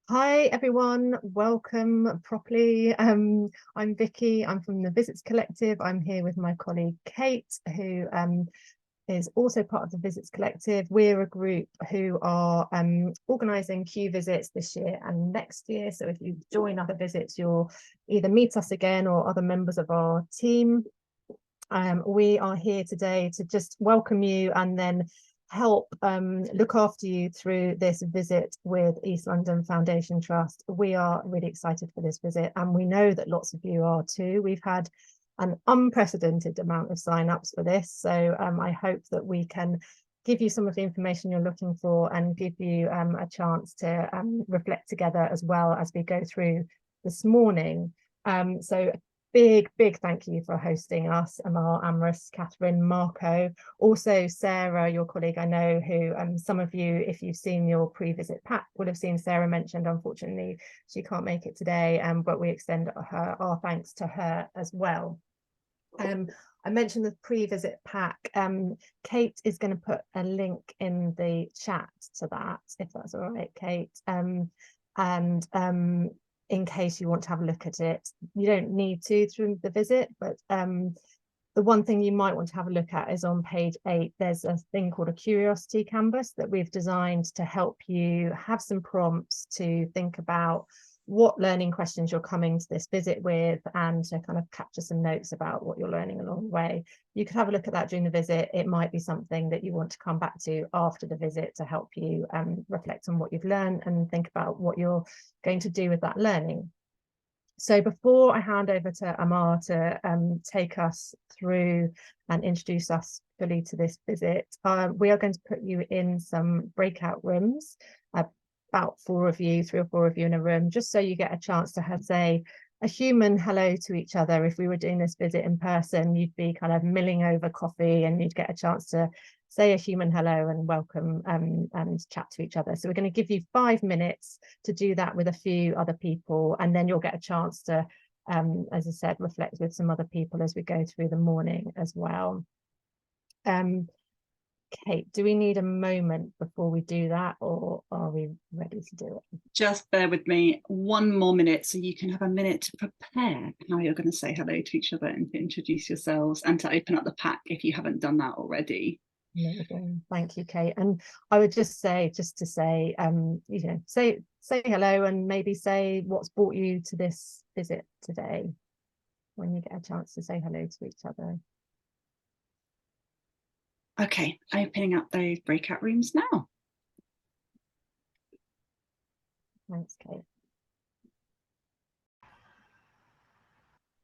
Hi everyone, welcome properly. I'm Vicky, I'm from the Visits Collective. I'm here with my colleague Kate, who is also part of the Visits Collective. We're a group who are organising Q visits this year and next year. So if you join other visits, you'll either meet us again or other members of our team. We are here today to just welcome you and then help look after you through this visit with East London Foundation Trust. We are really excited for this visit, and we know that lots of you are too. We've had an unprecedented amount of sign-ups for this, so I hope that we can give you some of the information you're looking for and give you a chance to reflect together as well as we go through this morning. So big thank you for hosting us, Amar, Amrus, Catherine, Marco, also Sarah, your colleague, I know, who some of you, if you've seen your pre-visit pack, would have seen Sarah mentioned. Unfortunately, she can't make it today, but we extend our thanks to her as well. I mentioned the pre-visit pack. Kate is going to put a link in the chat to that, if that's all right, Kate. In case you want to have a look at it, you don't need to through the visit, but the one thing you might want to have a look at is on page 8. There's a thing called a curiosity canvas that we've designed to help you have some prompts to think about what learning questions you're coming to this visit with, and to kind of capture some notes about what you're learning along the way. You could have a look at that during the visit. It might be something that you want to come back to after the visit to help you reflect on what you've learned and think about what you're going to do with that learning. So before I hand over to Amar to take us through and introduce us fully to this visit, we are going to put you in some breakout rooms, about 4 of you, 3 or 4 of you in a room, just so you get a chance to have, say, a human hello to each other. If we were doing this visit in person, you'd be kind of milling over coffee and you'd get a chance to say a human hello and welcome and chat to each other. So we're going to give you 5 minutes to do that with a few other people, and then you'll get a chance to, as I said, reflect with some other people as we go through the morning as well. Kate, do we need a moment before we do that, or are we ready to do it? Just bear with me 1 more minute so you can have a minute to prepare how you're going to say hello to each other and to introduce yourselves and to open up the pack if you haven't done that already. Amazing. Thank you, Kate. And I would just say, say hello and maybe say what's brought you to this visit today when you get a chance to say hello to each other. Okay, opening up those breakout rooms now. Thanks, Kate.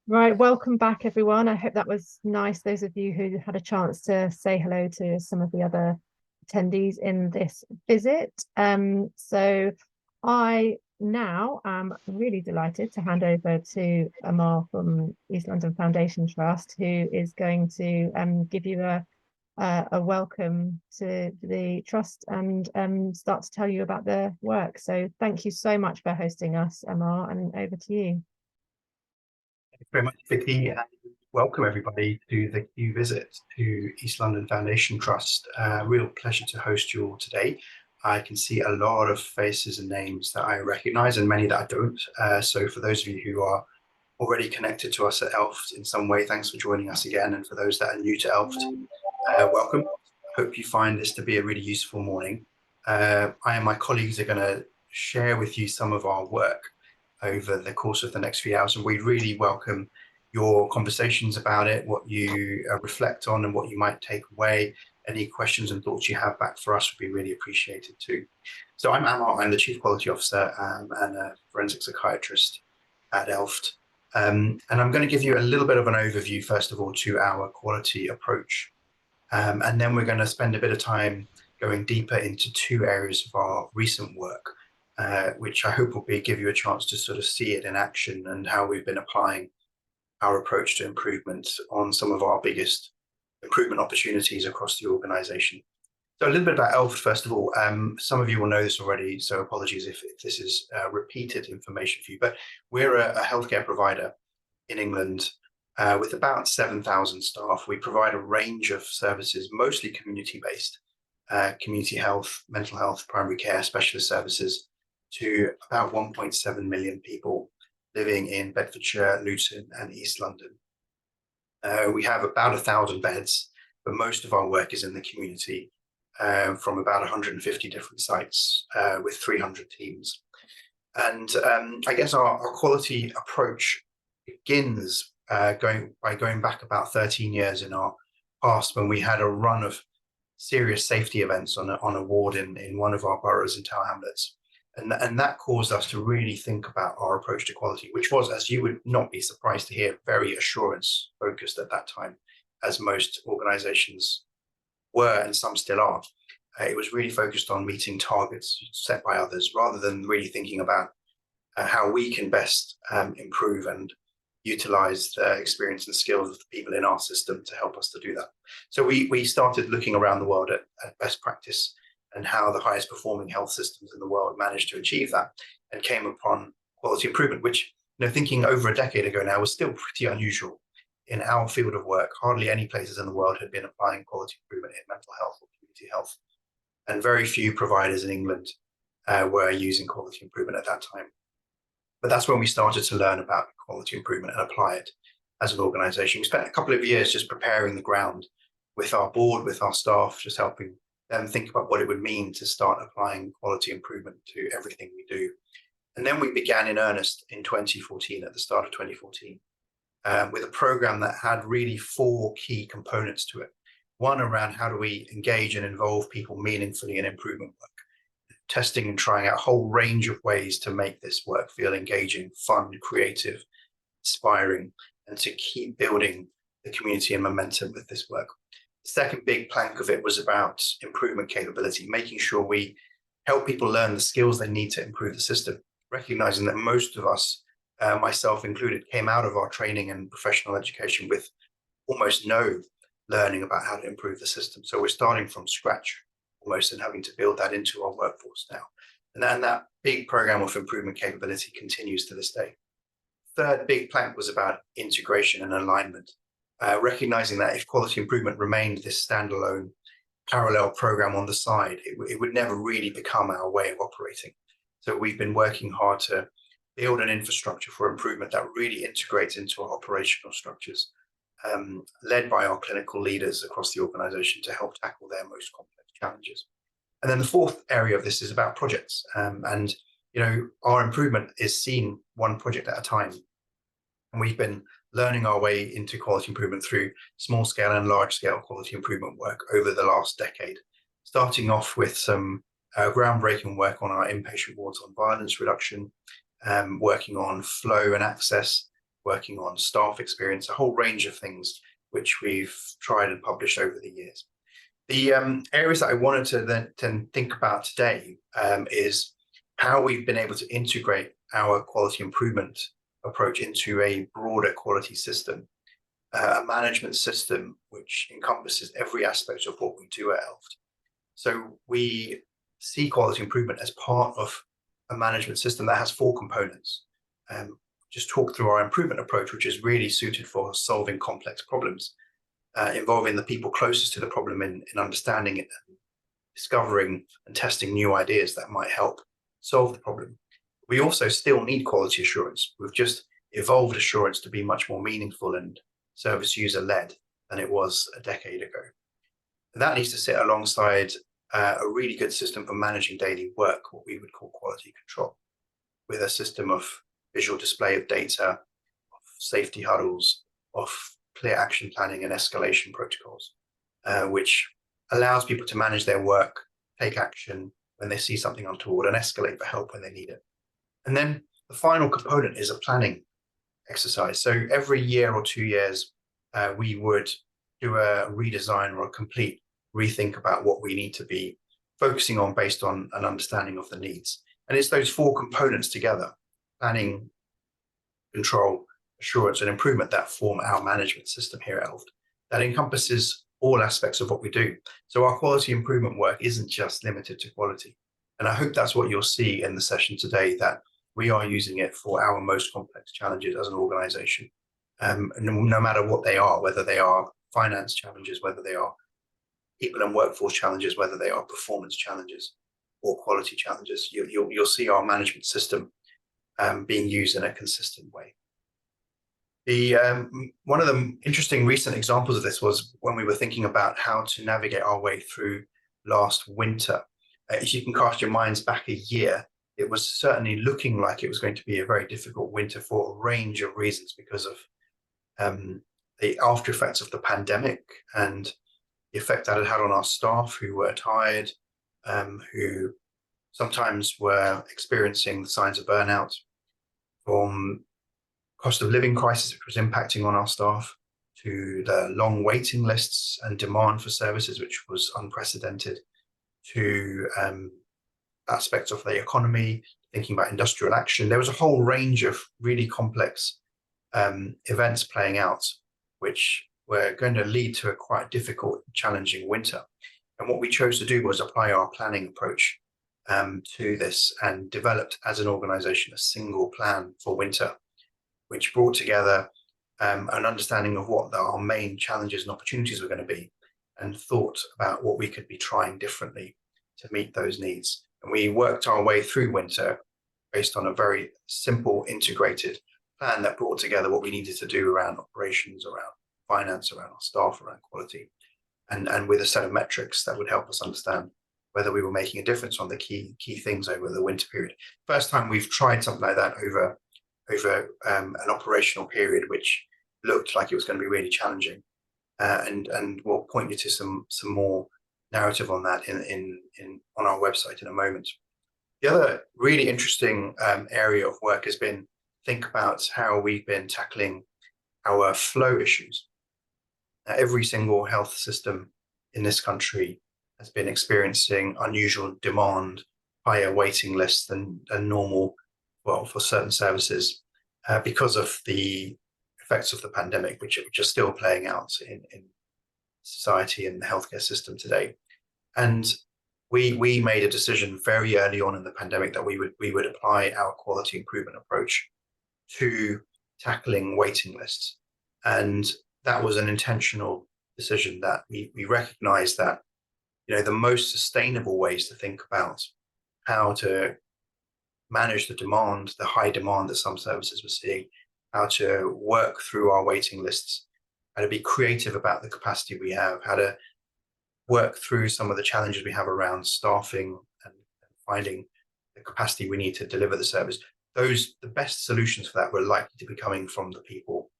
Right, welcome back, everyone. I hope that was nice, those of you who had a chance to say hello to some of the other attendees in this visit. So I now am really delighted to hand over to Amar from East London Foundation Trust, who is going to give you a welcome to the trust and start to tell you about their work. So thank you so much for hosting us, Amar, and over to you. Thanks very much, Vicky, and welcome everybody to the Q visit to East London Foundation Trust. Real pleasure to host you all today. I can see a lot of faces and names that I recognise and many that I don't. So for those of you who are already connected to us at ELFT in some way, thanks for joining us again. And for those that are new to ELFT, welcome. Hope you find this to be a really useful morning. I and my colleagues are going to share with you some of our work over the course of the next few hours, and we really welcome your conversations about it, what you reflect on and what you might take away. Any questions and thoughts you have back for us would be really appreciated too. So I'm Amar, I'm the Chief Quality Officer and a forensic psychiatrist at ELFT. And I'm going to give you a little bit of an overview, first of all, to our quality approach. And then we're going to spend a bit of time going deeper into 2 areas of our recent work, which I hope will give you a chance to sort of see it in action and how we've been applying our approach to improvement on some of our biggest improvement opportunities across the organisation. So a little bit about ELFT, first of all. Some of you will know this already, so apologies if this is repeated information for you, but we're a healthcare provider in England with about 7,000 staff. We provide a range of services, mostly community-based, community health, mental health, primary care, specialist services, to about 1.7 million people living in Bedfordshire, Luton and East London. We have about 1,000 beds, but most of our work is in the community from about 150 different sites with 300 teams. And I guess our quality approach begins going back about 13 years in our past, when we had a run of serious safety events on a ward in one of our boroughs in Tower Hamlets. And that caused us to really think about our approach to quality, which was, as you would not be surprised to hear, very assurance focused at that time, as most organizations were, and some still are. It was really focused on meeting targets set by others, rather than really thinking about how we can best improve and utilize the experience and skills of the people in our system to help us to do that. So we started looking around the world at best practice and how the highest performing health systems in the world managed to achieve that, and came upon quality improvement, which, thinking over a decade ago now, was still pretty unusual in our field of work. Hardly any places in the world had been applying quality improvement in mental health or community health, and very few providers in England were using quality improvement at that time. But that's when we started to learn about quality improvement and apply it as an organization. We spent a couple of years just preparing the ground with our board, with our staff, just helping them think about what it would mean to start applying quality improvement to everything we do. And then we began in earnest in 2014, at the start of 2014, with a program that had really 4 key components to it. One around how do we engage and involve people meaningfully in improvement work, testing and trying out a whole range of ways to make this work feel engaging, fun, creative, inspiring, and to keep building the community and momentum with this work. The second big plank of it was about improvement capability, making sure we help people learn the skills they need to improve the system, recognizing that most of us, myself included, came out of our training and professional education with almost no learning about how to improve the system. So we're starting from scratch almost, and having to build that into our workforce now. And then that big program of improvement capability continues to this day. Third big plank was about integration and alignment, recognizing that if quality improvement remained this standalone parallel program on the side, it would never really become our way of operating. So we've been working hard to build an infrastructure for improvement that really integrates into our operational structures, led by our clinical leaders across the organization to help tackle their most complex challenges. And then the fourth area of this is about projects. And our improvement is seen one project at a time. And we've been learning our way into quality improvement through small scale and large scale quality improvement work over the last decade, starting off with some groundbreaking work on our inpatient wards on violence reduction, working on flow and access, working on staff experience, a whole range of things which we've tried and published over the years. The areas that I wanted to then think about today is how we've been able to integrate our quality improvement approach into a broader quality system, a management system which encompasses every aspect of what we do at ELFT. So we see quality improvement as part of a management system that has 4 components. Just talk through our improvement approach, which is really suited for solving complex problems, involving the people closest to the problem in understanding it, and discovering and testing new ideas that might help solve the problem. We also still need quality assurance. We've just evolved assurance to be much more meaningful and service user led than it was a decade ago. And that needs to sit alongside a really good system for managing daily work, what we would call quality control, with a system of visual display of data, of safety huddles, of clear action planning and escalation protocols, which allows people to manage their work, take action when they see something untoward, and escalate for help when they need it. And then the final component is a planning exercise. So every year or 2 years, we would do a redesign or a complete rethink about what we need to be focusing on based on an understanding of the needs. And it's those 4 components together, planning, control, assurance, and improvement, that form our management system here at ELFT, that encompasses all aspects of what we do. So our quality improvement work isn't just limited to quality. And I hope that's what you'll see in the session today, that we are using it for our most complex challenges as an organization, no matter what they are, whether they are finance challenges, whether they are people and workforce challenges, whether they are performance challenges. or quality challenges, you'll see our management system being used in a consistent way. One of the interesting recent examples of this was when we were thinking about how to navigate our way through last winter. If you can cast your minds back a year, it was certainly looking like it was going to be a very difficult winter for a range of reasons, because of the after effects of the pandemic and the effect that it had on our staff, who were tired, who sometimes were experiencing the signs of burnout, from cost of living crisis, which was impacting on our staff, to the long waiting lists and demand for services, which was unprecedented, to aspects of the economy, thinking about industrial action. There was a whole range of really complex events playing out, which were going to lead to a quite difficult, challenging winter. And what we chose to do was apply our planning approach to this, and developed as an organization a single plan for winter, which brought together an understanding of what our main challenges and opportunities were going to be, and thought about what we could be trying differently to meet those needs. And we worked our way through winter based on a very simple, integrated plan that brought together what we needed to do around operations, around finance, around our staff, around quality, and with a set of metrics that would help us understand whether we were making a difference on the key things over the winter period. First time we've tried something like that over an operational period, which looked like it was going to be really challenging, and we'll point you to some more narrative on that on our website in a moment. The other really interesting area of work has been think about how we've been tackling our flow issues. Every single health system in this country has been experiencing unusual demand, higher waiting lists than normal, well, for certain services, because of the effects of the pandemic, which are still playing out in society and the healthcare system today. And we made a decision very early on in the pandemic that we would apply our quality improvement approach to tackling waiting lists. And that was an intentional decision, that we recognized that, the most sustainable ways to think about how to manage the demand, the high demand that some services were seeing, how to work through our waiting lists, how to be creative about the capacity we have, how to work through some of the challenges we have around staffing and finding the capacity we need to deliver the service. The best solutions for that were likely to be coming from the people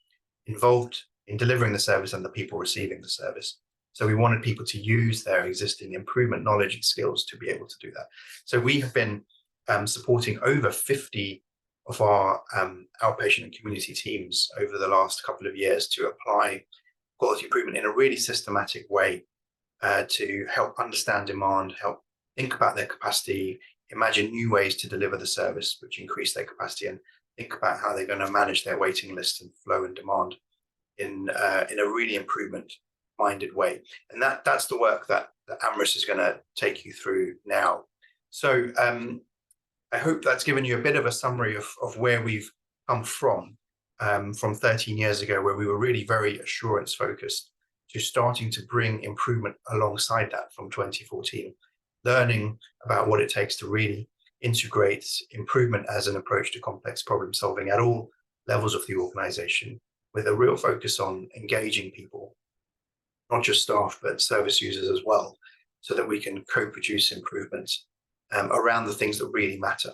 involved in delivering the service and the people receiving the service. So we wanted people to use their existing improvement knowledge and skills to be able to do that. So we have been supporting over 50 of our outpatient and community teams over the last couple of years to apply quality improvement in a really systematic way, to help understand demand, help think about their capacity, imagine new ways to deliver the service which increase their capacity, and think about how they're going to manage their waiting list and flow and demand in a really improvement-minded way. And that's the work that Amrit is going to take you through now. So I hope that's given you a bit of a summary of where we've come from 13 years ago, where we were really very assurance focused, to starting to bring improvement alongside that from 2014, learning about what it takes to really integrate improvement as an approach to complex problem solving at all levels of the organization, with a real focus on engaging people, not just staff, but service users as well, so that we can co-produce improvements around the things that really matter.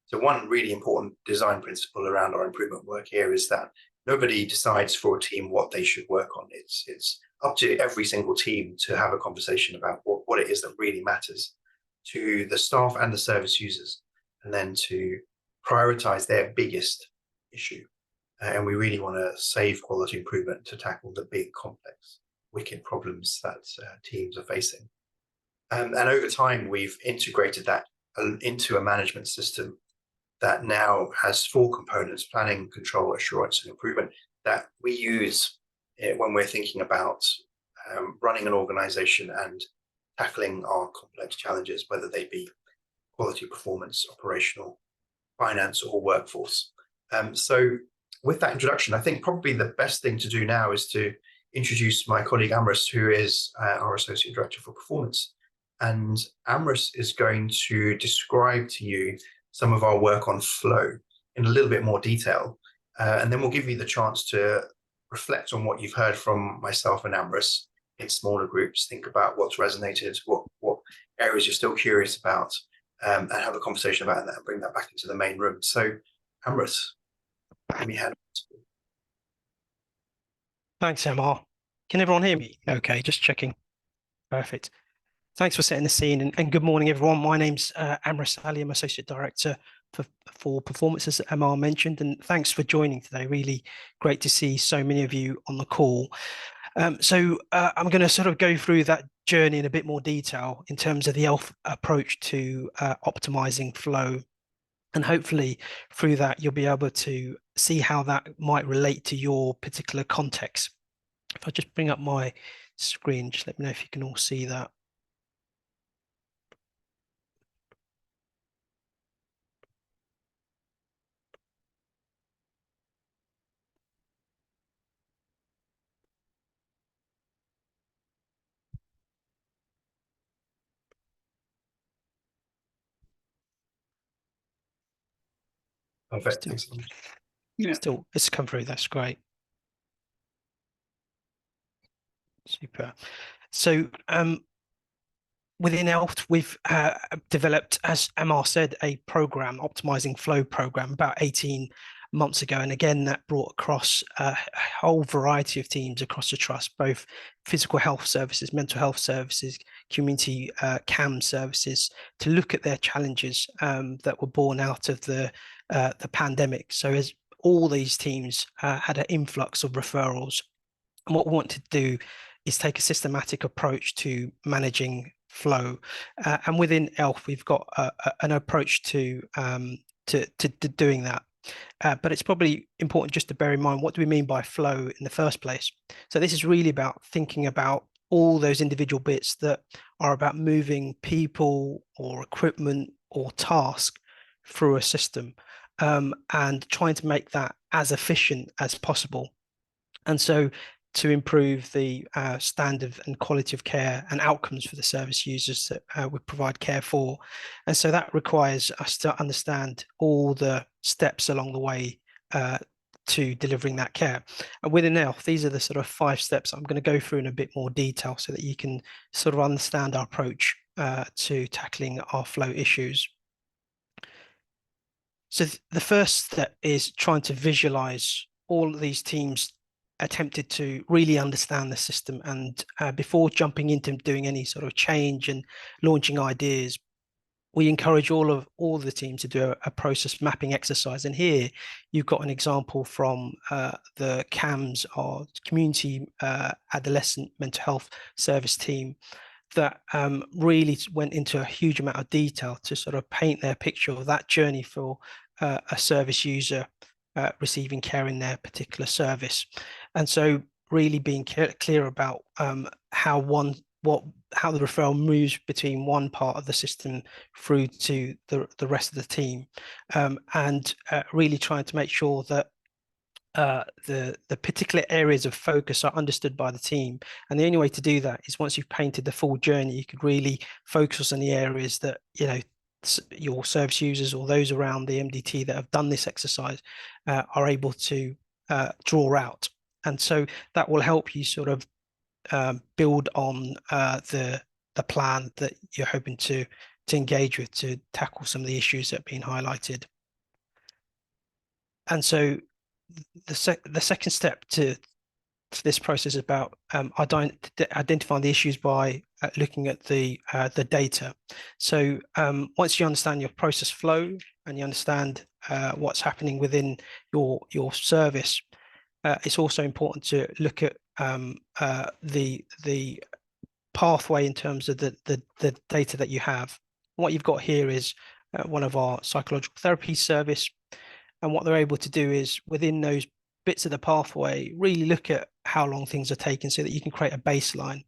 So one really important design principle around our improvement work here is that nobody decides for a team what they should work on. It's up to every single team to have a conversation about what it is that really matters to the staff and the service users, and then to prioritize their biggest issue. And we really want to save quality improvement to tackle the big, complex, wicked problems that teams are facing. And over time, we've integrated that into a management system that now has 4 components: planning, control, assurance, and improvement, that we use when we're thinking about running an organization and tackling our complex challenges, whether they be quality, performance, operational, finance, or workforce. So with that introduction, I think probably the best thing to do now is to introduce my colleague Amrit, who is our Associate Director for Performance, and Amrit is going to describe to you some of our work on flow in a little bit more detail. And then we'll give you the chance to reflect on what you've heard from myself and Amrit in smaller groups, think about what's resonated, what areas you're still curious about, and have a conversation about that and bring that back into the main room. So, Amrit, let me hand it to you. Thanks, MR. Can everyone hear me? Okay, just checking. Perfect. Thanks for setting the scene, and good morning, everyone. My name's Amrit Ali. I'm Associate Director for Performance, as MR mentioned, and thanks for joining today. Really great to see so many of you on the call. So I'm going to sort of go through that journey in a bit more detail in terms of the ELF approach to optimizing flow. And hopefully through that, you'll be able to see how that might relate to your particular context. If I just bring up my screen, just let me know if you can all see that. Perfect. Thanks so much. Yeah. Still, it's come through. That's great. Super. So within ELFT, we've developed, as MR said, a program, optimizing flow program, about 18 months ago. And again, that brought across a whole variety of teams across the trust, both physical health services, mental health services, community CAM services, to look at their challenges that were born out of the pandemic. So as all these teams had an influx of referrals, and what we want to do is take a systematic approach to managing flow. And within ELF, we've got an approach to doing that. But it's probably important just to bear in mind, what do we mean by flow in the first place? So this is really about thinking about all those individual bits that are about moving people or equipment or task through a system, and trying to make that as efficient as possible. And so to improve the standard and quality of care and outcomes for the service users that we provide care for. And so that requires us to understand all the steps along the way to delivering that care. And within ELF, these are the sort of 5 steps I'm going to go through in a bit more detail so that you can sort of understand our approach to tackling our flow issues. So the first step is trying to visualize all of these teams attempted to really understand the system, and before jumping into doing any sort of change and launching ideas, we encourage all the teams to do a process mapping exercise. And here you've got an example from the CAMS, or Community Adolescent Mental Health Service team, that really went into a huge amount of detail to sort of paint their picture of that journey for a service user receiving care in their particular service. And so really being clear about how the referral moves between one part of the system through to the rest of the team, and really trying to make sure that the particular areas of focus are understood by the team. And the only way to do that is once you've painted the full journey, you could really focus on the areas that, you know, your service users or those around the MDT that have done this exercise are able to draw out. And so that will help you sort of build on the plan that you're hoping to engage with to tackle some of the issues that are being highlighted. And so the second step to this process is about identifying the issues by looking at the data. So once you understand your process flow and you understand what's happening within your service, it's also important to look at the pathway in terms of the data that you have. What you've got here is one of our psychological therapy service, and what they're able to do is within those bits of the pathway really look at how long things are taking so that you can create a baseline.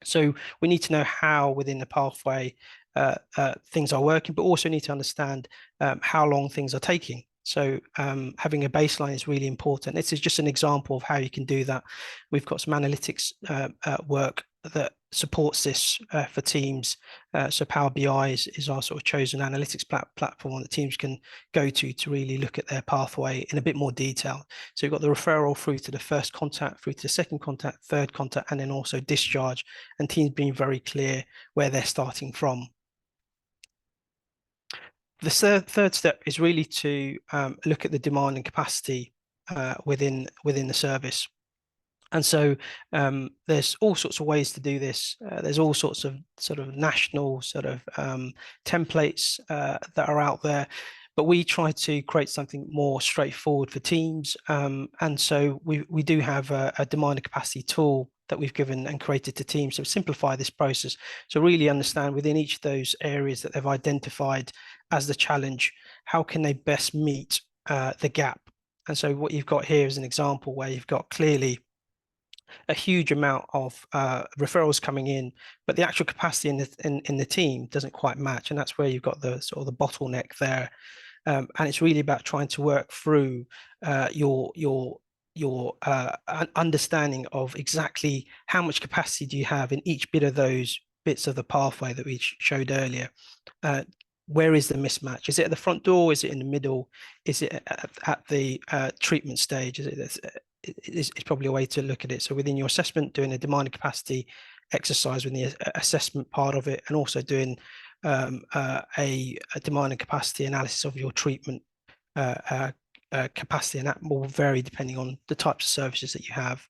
So we need to know how within the pathway things are working, but also need to understand how long things are taking. So having a baseline is really important. This is just an example of how you can do that. We've got some analytics work that supports this for teams. So Power BI is our sort of chosen analytics platform that teams can go to really look at their pathway in a bit more detail. So you've got the referral through to the first contact, through to the second contact, third contact, and then also discharge, and teams being very clear where they're starting from. The third step is really to look at the demand and capacity within the service. And so there's all sorts of ways to do this. There's all sorts of sort of national sort of templates that are out there, but we try to create something more straightforward for teams. And so we do have a demand and capacity tool that we've given and created to teams to simplify this process. So really understand within each of those areas that they've identified as the challenge, how can they best meet the gap? And so what you've got here is an example where you've got clearly a huge amount of referrals coming in, but the actual capacity in the team doesn't quite match, and that's where you've got the sort of the bottleneck there. And it's really about trying to work through your understanding of exactly how much capacity do you have in each bit of those bits of the pathway that we showed earlier. Where is the mismatch? Is it at the front door? Is it in the middle? Is it at the treatment stage? Is probably a way to look at it. So within your assessment, doing a demand and capacity exercise within the assessment part of it, and also doing a demand and capacity analysis of your treatment capacity, and that will vary depending on the types of services that you have.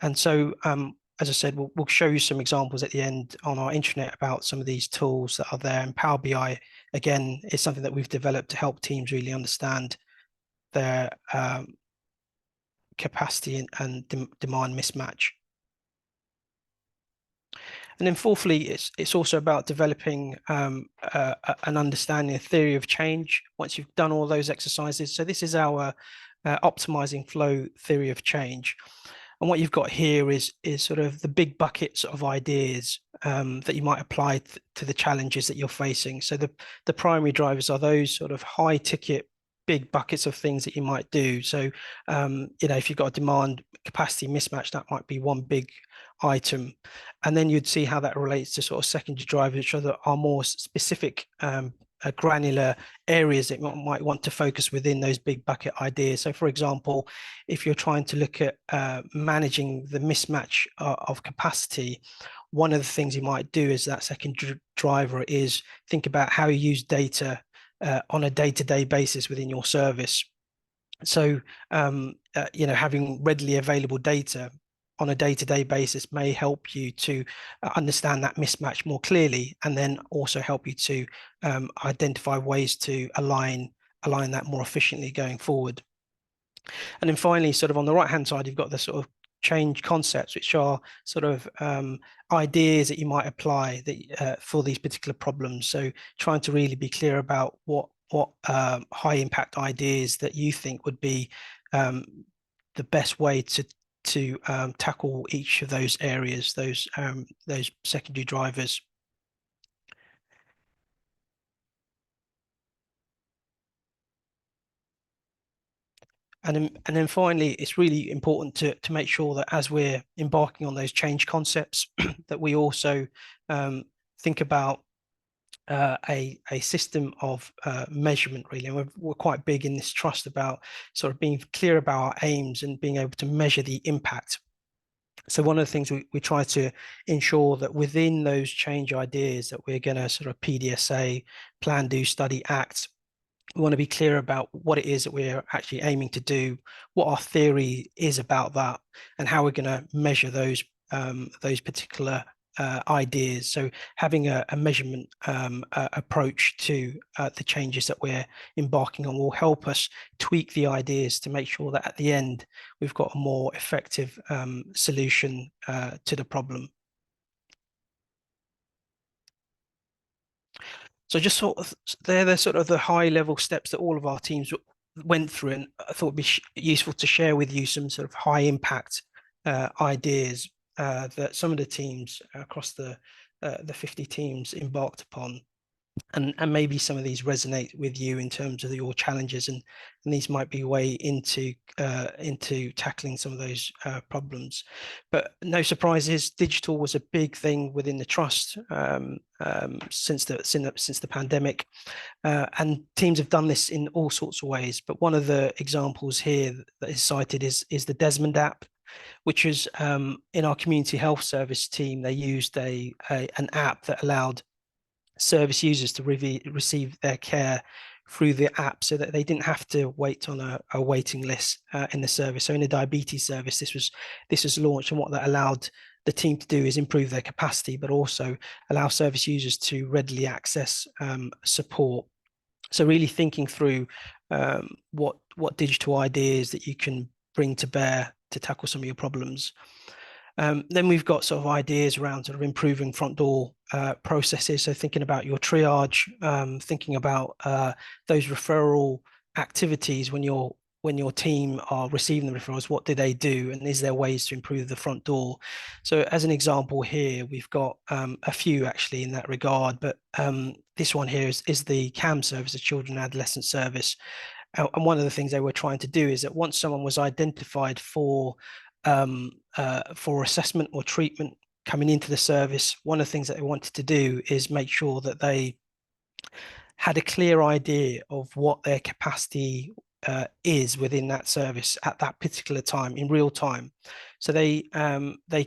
And so, as I said, we'll show you some examples at the end on our intranet about some of these tools that are there. And Power BI, again, is something that we've developed to help teams really understand their capacity and demand mismatch. And then fourthly, it's also about developing an understanding, a theory of change once you've done all those exercises. So this is our optimizing flow theory of change. And what you've got here is sort of the big buckets of ideas that you might apply to the challenges that you're facing. So the primary drivers are those sort of high ticket, big buckets of things that you might do. So, if you've got a demand capacity mismatch, that might be one big item. And then you'd see how that relates to sort of secondary drivers, which are more specific granular areas that you might want to focus within those big bucket ideas. So for example, if you're trying to look at managing the mismatch of capacity, one of the things you might do as that second driver is think about how you use data on a day-to-day basis within your service. So having readily available data on a day-to-day basis may help you to understand that mismatch more clearly, and then also help you to identify ways to align that more efficiently going forward. And then finally, sort of on the right-hand side, you've got the sort of change concepts, which are sort of ideas that you might apply for these particular problems. So trying to really be clear about what high impact ideas that you think would be the best way to tackle each of those areas, those secondary drivers. And then finally, it's really important to make sure that as we're embarking on those change concepts, that we also think about a system of measurement, really. And we're quite big in this trust about sort of being clear about our aims and being able to measure the impact. So one of the things we try to ensure that within those change ideas that we're going to sort of PDSA, plan, do, study, act, we want to be clear about what it is that we're actually aiming to do, what our theory is about that, and how we're going to measure those particular ideas. So having a measurement approach to the changes that we're embarking on will help us tweak the ideas to make sure that at the end we've got a more effective solution to the problem. So just sort of they're sort of the high level steps that all of our teams went through, and I thought it'd be useful to share with you some sort of high impact ideas that some of the teams across the 50 teams embarked upon. and maybe some of these resonate with you in terms of your challenges, and these might be way into tackling some of those problems. But no surprises, digital was a big thing within the trust since the pandemic, and teams have done this in all sorts of ways. But one of the examples here that is cited is the Desmond app, which is in our community health service team. They used an app that allowed service users to receive their care through the app, so that they didn't have to wait on a waiting list in the service. So in a diabetes service, this was launched, and what that allowed the team to do is improve their capacity, but also allow service users to readily access support. So really thinking through what digital ideas that you can bring to bear to tackle some of your problems. Then we've got sort of ideas around sort of improving front door processes. So thinking about your triage, thinking about those referral activities when your team are receiving the referrals, what do they do, and is there ways to improve the front door? So as an example here, we've got a few actually in that regard, but this one here is the CAM service, the Children and Adolescent Service. And one of the things they were trying to do is that once someone was identified for assessment or treatment coming into the service, one of the things that they wanted to do is make sure that they had a clear idea of what their capacity is within that service at that particular time in real time. So they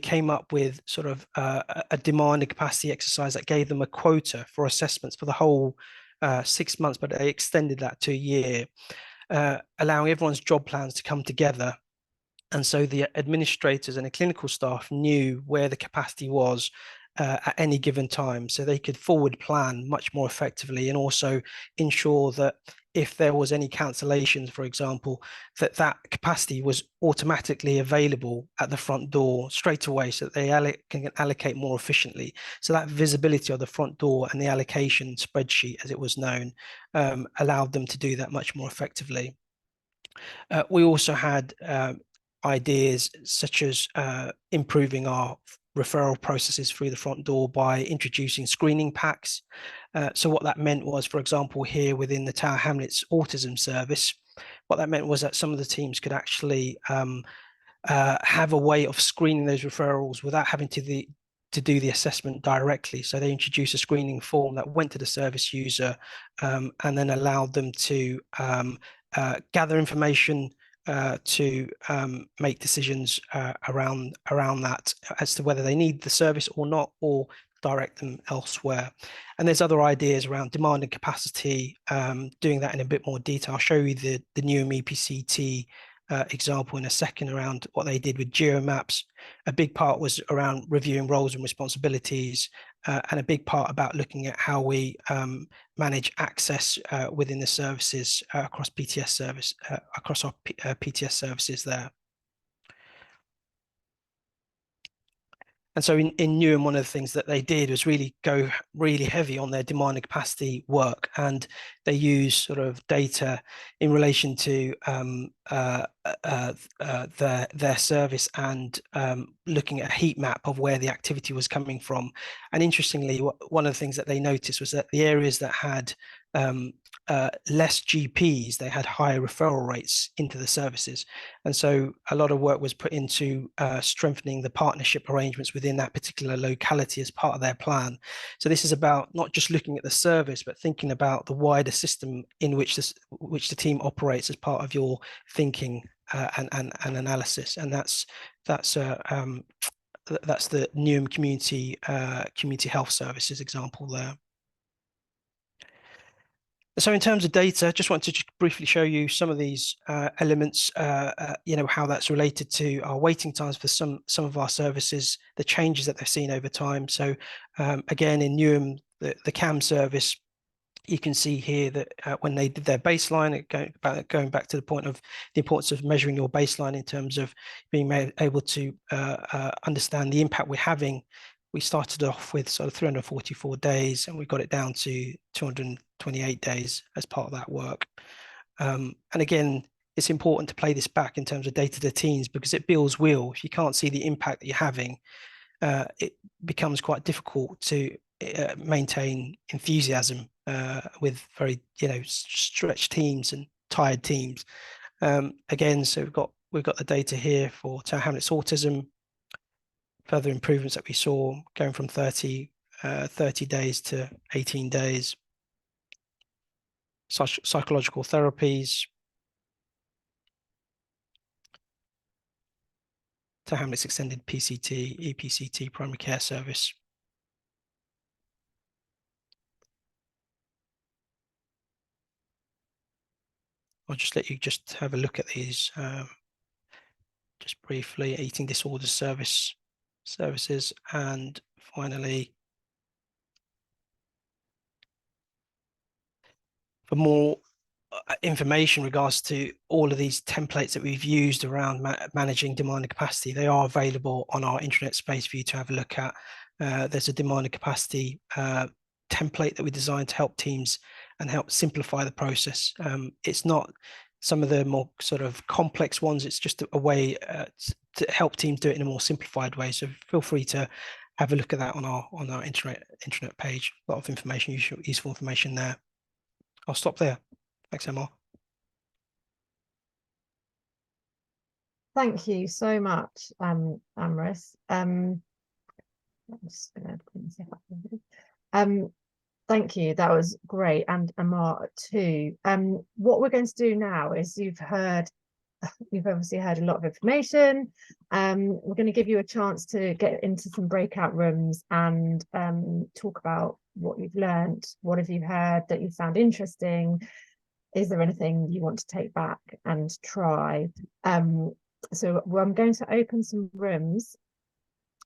came up with sort of a demand and capacity exercise that gave them a quota for assessments for the whole 6 months, but they extended that to a year, allowing everyone's job plans to come together. And so the administrators and the clinical staff knew where the capacity was at any given time, so they could forward plan much more effectively, and also ensure that if there was any cancellations, for example, that capacity was automatically available at the front door straight away, so that they can allocate more efficiently. So that visibility of the front door and the allocation spreadsheet, as it was known, allowed them to do that much more effectively. We also had ideas such as improving our referral processes through the front door by introducing screening packs. So what that meant was, for example, here within the Tower Hamlets Autism Service, what that meant was that some of the teams could actually have a way of screening those referrals without having to do the assessment directly. So they introduced a screening form that went to the service user and then allowed them to gather information to make decisions around that as to whether they need the service or not, or direct them elsewhere. And there's other ideas around demand and capacity, doing that in a bit more detail. I'll show you the new EPCT example in a second around what they did with geomaps. A big part was around reviewing roles and responsibilities, and a big part about looking at how we manage access within the services across PTS service, across our PTS services there. And so in Newham, one of the things that they did was really go really heavy on their demand and capacity work, and they use sort of data in relation to their service and looking at a heat map of where the activity was coming from. And interestingly, one of the things that they noticed was that the areas that had less GPs, they had higher referral rates into the services. And so a lot of work was put into strengthening the partnership arrangements within that particular locality as part of their plan. So this is about not just looking at the service, but thinking about the wider system in which the team operates as part of your thinking and analysis. And that's the Newham Community Health Services example there. So in terms of data, just wanted to briefly show you some of these elements, how that's related to our waiting times for some of our services, the changes that they've seen over time. So again, in Newham, the CAM service, you can see here that when they did their baseline, going back to the point of the importance of measuring your baseline in terms of being able to understand the impact we're having, we started off with sort of 344 days, and we got it down to 228 days as part of that work. And again, it's important to play this back in terms of data to teams, because it builds will. If you can't see the impact that you're having, it becomes quite difficult to maintain enthusiasm with very, stretched teams and tired teams. Again, so we've got the data here for Tower Hamlets autism, further improvements that we saw going from 30 days to 18 days. Psychological therapies, Tower Hamlets extended PCT, EPCT primary care service. I'll just let you just have a look at these just briefly. Eating disorders services, and finally, for more information in regards to all of these templates that we've used around managing demand and capacity, they are available on our intranet space for you to have a look at. There's a demand and capacity template that we designed to help teams and help simplify the process. It's not some of the more sort of complex ones, it's just a way to help teams do it in a more simplified way. So feel free to have a look at that on our intranet page. A lot of information, useful information there. I'll stop there. Thanks, Emma. Thank you so much, Amrit. I'm just going to see if I can. Thank you. That was great, and Amar too. What we're going to do now is you've obviously heard a lot of information. We're going to give you a chance to get into some breakout rooms and talk about what you've learned. What have you heard that you found interesting? Is there anything you want to take back and try? So I'm going to open some rooms.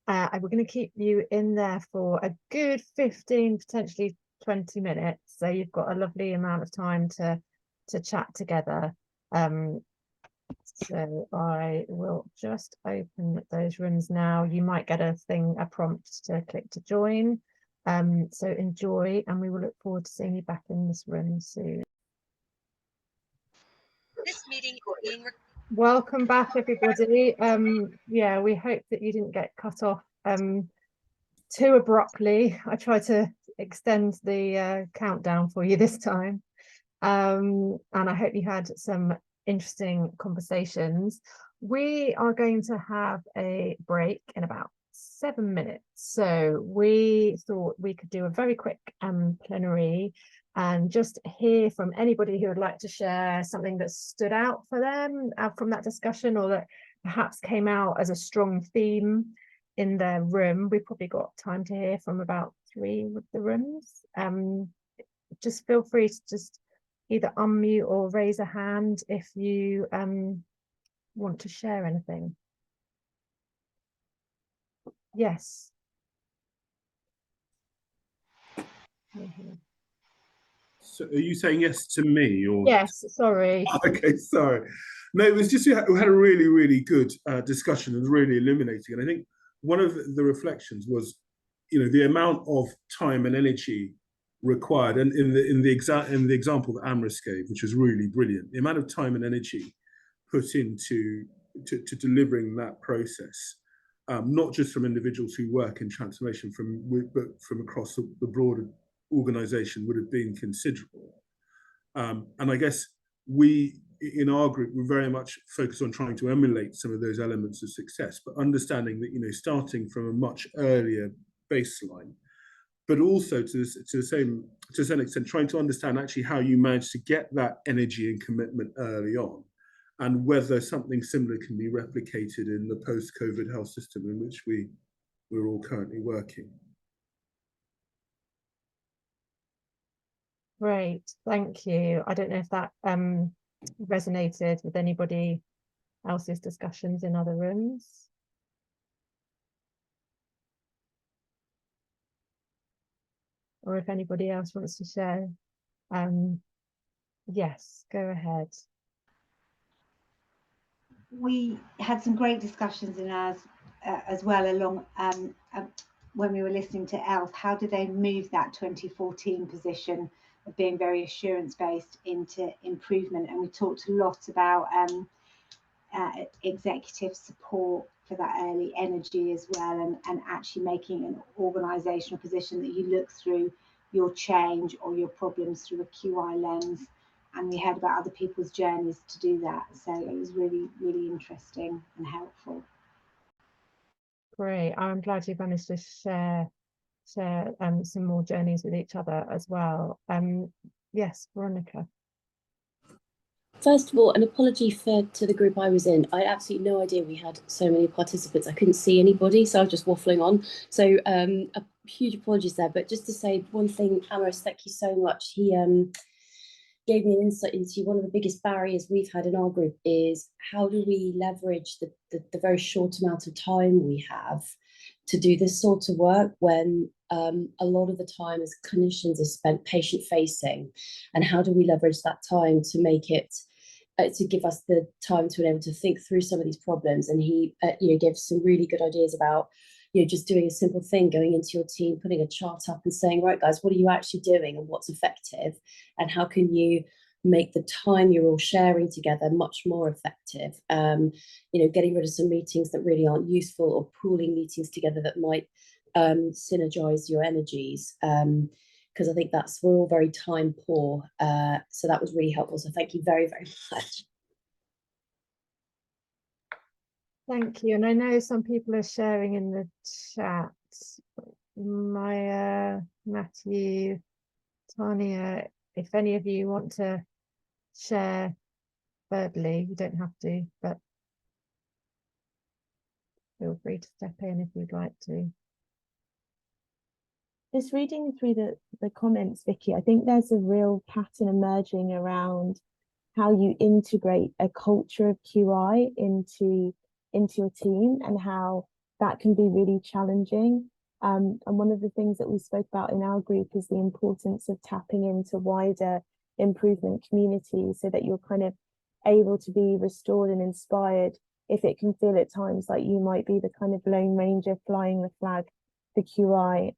We're going to keep you in there for a good 15, potentially 20 minutes. So you've got a lovely amount of time to chat together. So I will just open those rooms now. You might get a prompt to click to join. So enjoy, and we will look forward to seeing you back in this room soon. This meeting is being Welcome back, everybody. Yeah, we hope that you didn't get cut off too abruptly. I tried to extend the countdown for you this time. And I hope you had some interesting conversations. We are going to have a break in about 7 minutes. So we thought we could do a very quick plenary and just hear from anybody who would like to share something that stood out for them from that discussion, or that perhaps came out as a strong theme in their room. We've probably got time to hear from about 3 of the rooms. Just feel free to just either unmute or raise a hand if you want to share anything. Yes. So are you saying yes to me, or? Yes, sorry. Okay, sorry. No, it was just we had a really, really good discussion, and really illuminating. And I think one of the reflections was, the amount of time and energy required, and in the example that Amrit gave, which was really brilliant, the amount of time and energy put into delivering that process, not just from individuals who work in transformation, but from across the broader organisation, would have been considerable. And I guess we, in our group, we're very much focused on trying to emulate some of those elements of success, but understanding that, starting from a much earlier baseline, but also to the same extent, trying to understand actually how you manage to get that energy and commitment early on, and whether something similar can be replicated in the post-COVID health system in which we're all currently working. Great, thank you. I don't know if that resonated with anybody else's discussions in other rooms. Or if anybody else wants to share. Yes, go ahead. We had some great discussions in ours as well along when we were listening to ELF. How do they move that 2014 position of being very assurance-based into improvement? And we talked a lot about executive support for that early energy as well, and actually making an organisational position that you look through your change or your problems through a QI lens. And we heard about other people's journeys to do that. So it was really, really interesting and helpful. Great. I'm glad you've managed to share some more journeys with each other as well. Yes, Veronica. First of all, an apology to the group I was in. I had absolutely no idea we had so many participants. I couldn't see anybody, so I was just waffling on. So a huge apologies there. But just to say one thing, Amaris, thank you so much. He gave me an insight into one of the biggest barriers we've had in our group is how do we leverage the very short amount of time we have to do this sort of work when a lot of the time as clinicians is spent patient facing, and how do we leverage that time to make it to give us the time to be able to think through some of these problems. And he gave some really good ideas about just doing a simple thing, going into your team, putting a chart up and saying, right guys, what are you actually doing and what's effective, and how can you make the time you're all sharing together much more effective. Getting rid of some meetings that really aren't useful, or pooling meetings together that might synergize your energies, because I think we're all very time poor. So that was really helpful. So thank you very, very much. Thank you. And I know some people are sharing in the chat. Maya, Matthew, Tanya, if any of you want to share verbally, you don't have to, but feel free to step in if you'd like to. Just reading through the comments, Vicky, I think there's a real pattern emerging around how you integrate a culture of QI into your team, and how that can be really challenging. And one of the things that we spoke about in our group is the importance of tapping into wider improvement communities, so that you're kind of able to be restored and inspired if it can feel at times like you might be the kind of lone ranger flying the flag for QI.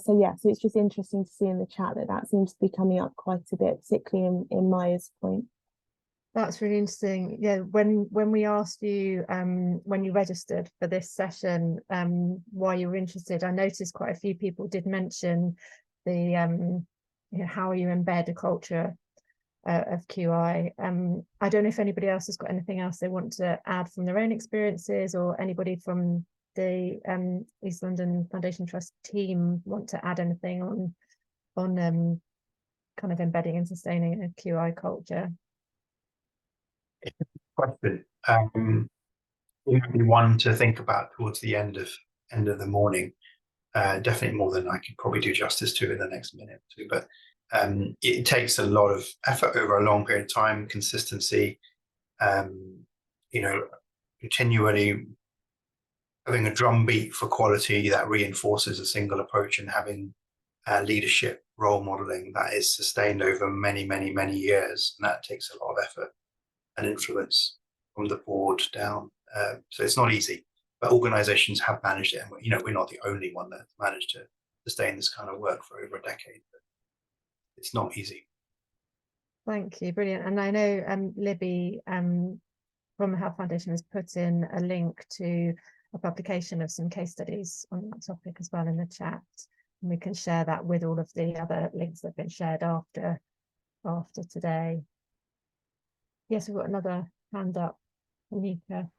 So it's just interesting to see in the chat that seems to be coming up quite a bit, particularly in Maya's point. That's really interesting. Yeah, when we asked you when you registered for this session why you were interested, I noticed quite a few people did mention the how you embed a culture of QI. I don't know if anybody else has got anything else they want to add from their own experiences, or anybody from the East London Foundation Trust team want to add anything on kind of embedding and sustaining a QI culture. Question. One to think about towards the end of the morning. Definitely more than I could probably do justice to in the next minute or two. But it takes a lot of effort over a long period of time, consistency. Continually having a drumbeat for quality that reinforces a single approach, and having leadership role modeling that is sustained over many, many, many years, and that takes a lot of effort and influence from the board down. So it's not easy, but organizations have managed it, and we're not the only one that's managed to sustain this kind of work for over a decade. But it's not easy. Thank you, brilliant. And I know Libby from the Health Foundation has put in a link to a publication of some case studies on that topic as well in the chat, and we can share that with all of the other links that have been shared after today. Yes, we've got another hand up, Anika.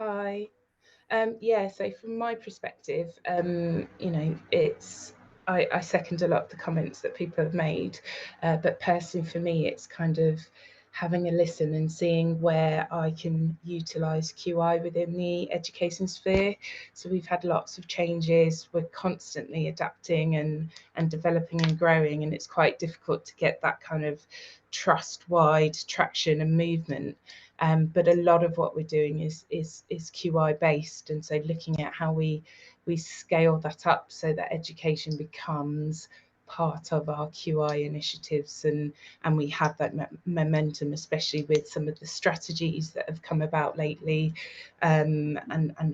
Hi. So from my perspective, I second a lot of the comments that people have made, but personally for me, it's kind of having a listen and seeing where I can utilise QI within the education sphere. So we've had lots of changes, we're constantly adapting and developing and growing, and it's quite difficult to get that kind of trust-wide traction and movement. But a lot of what we're doing is QI based, and so looking at how we scale that up so that education becomes part of our QI initiatives, and we have that momentum, especially with some of the strategies that have come about lately, and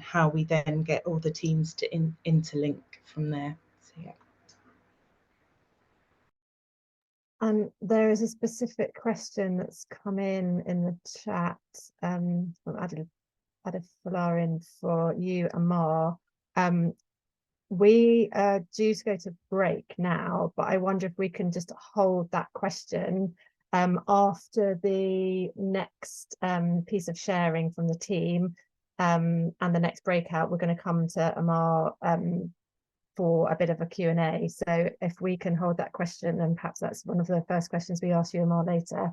how we then get all the teams to interlink from there. So yeah. And there is a specific question that's come in the chat from Adefula in for you, Amar. We are due to go to break now, but I wonder if we can just hold that question after the next piece of sharing from the team, and the next breakout. We're going to come to Amar for a bit of a Q&A. So if we can hold that question, and perhaps that's one of the first questions we ask you, Amar, later,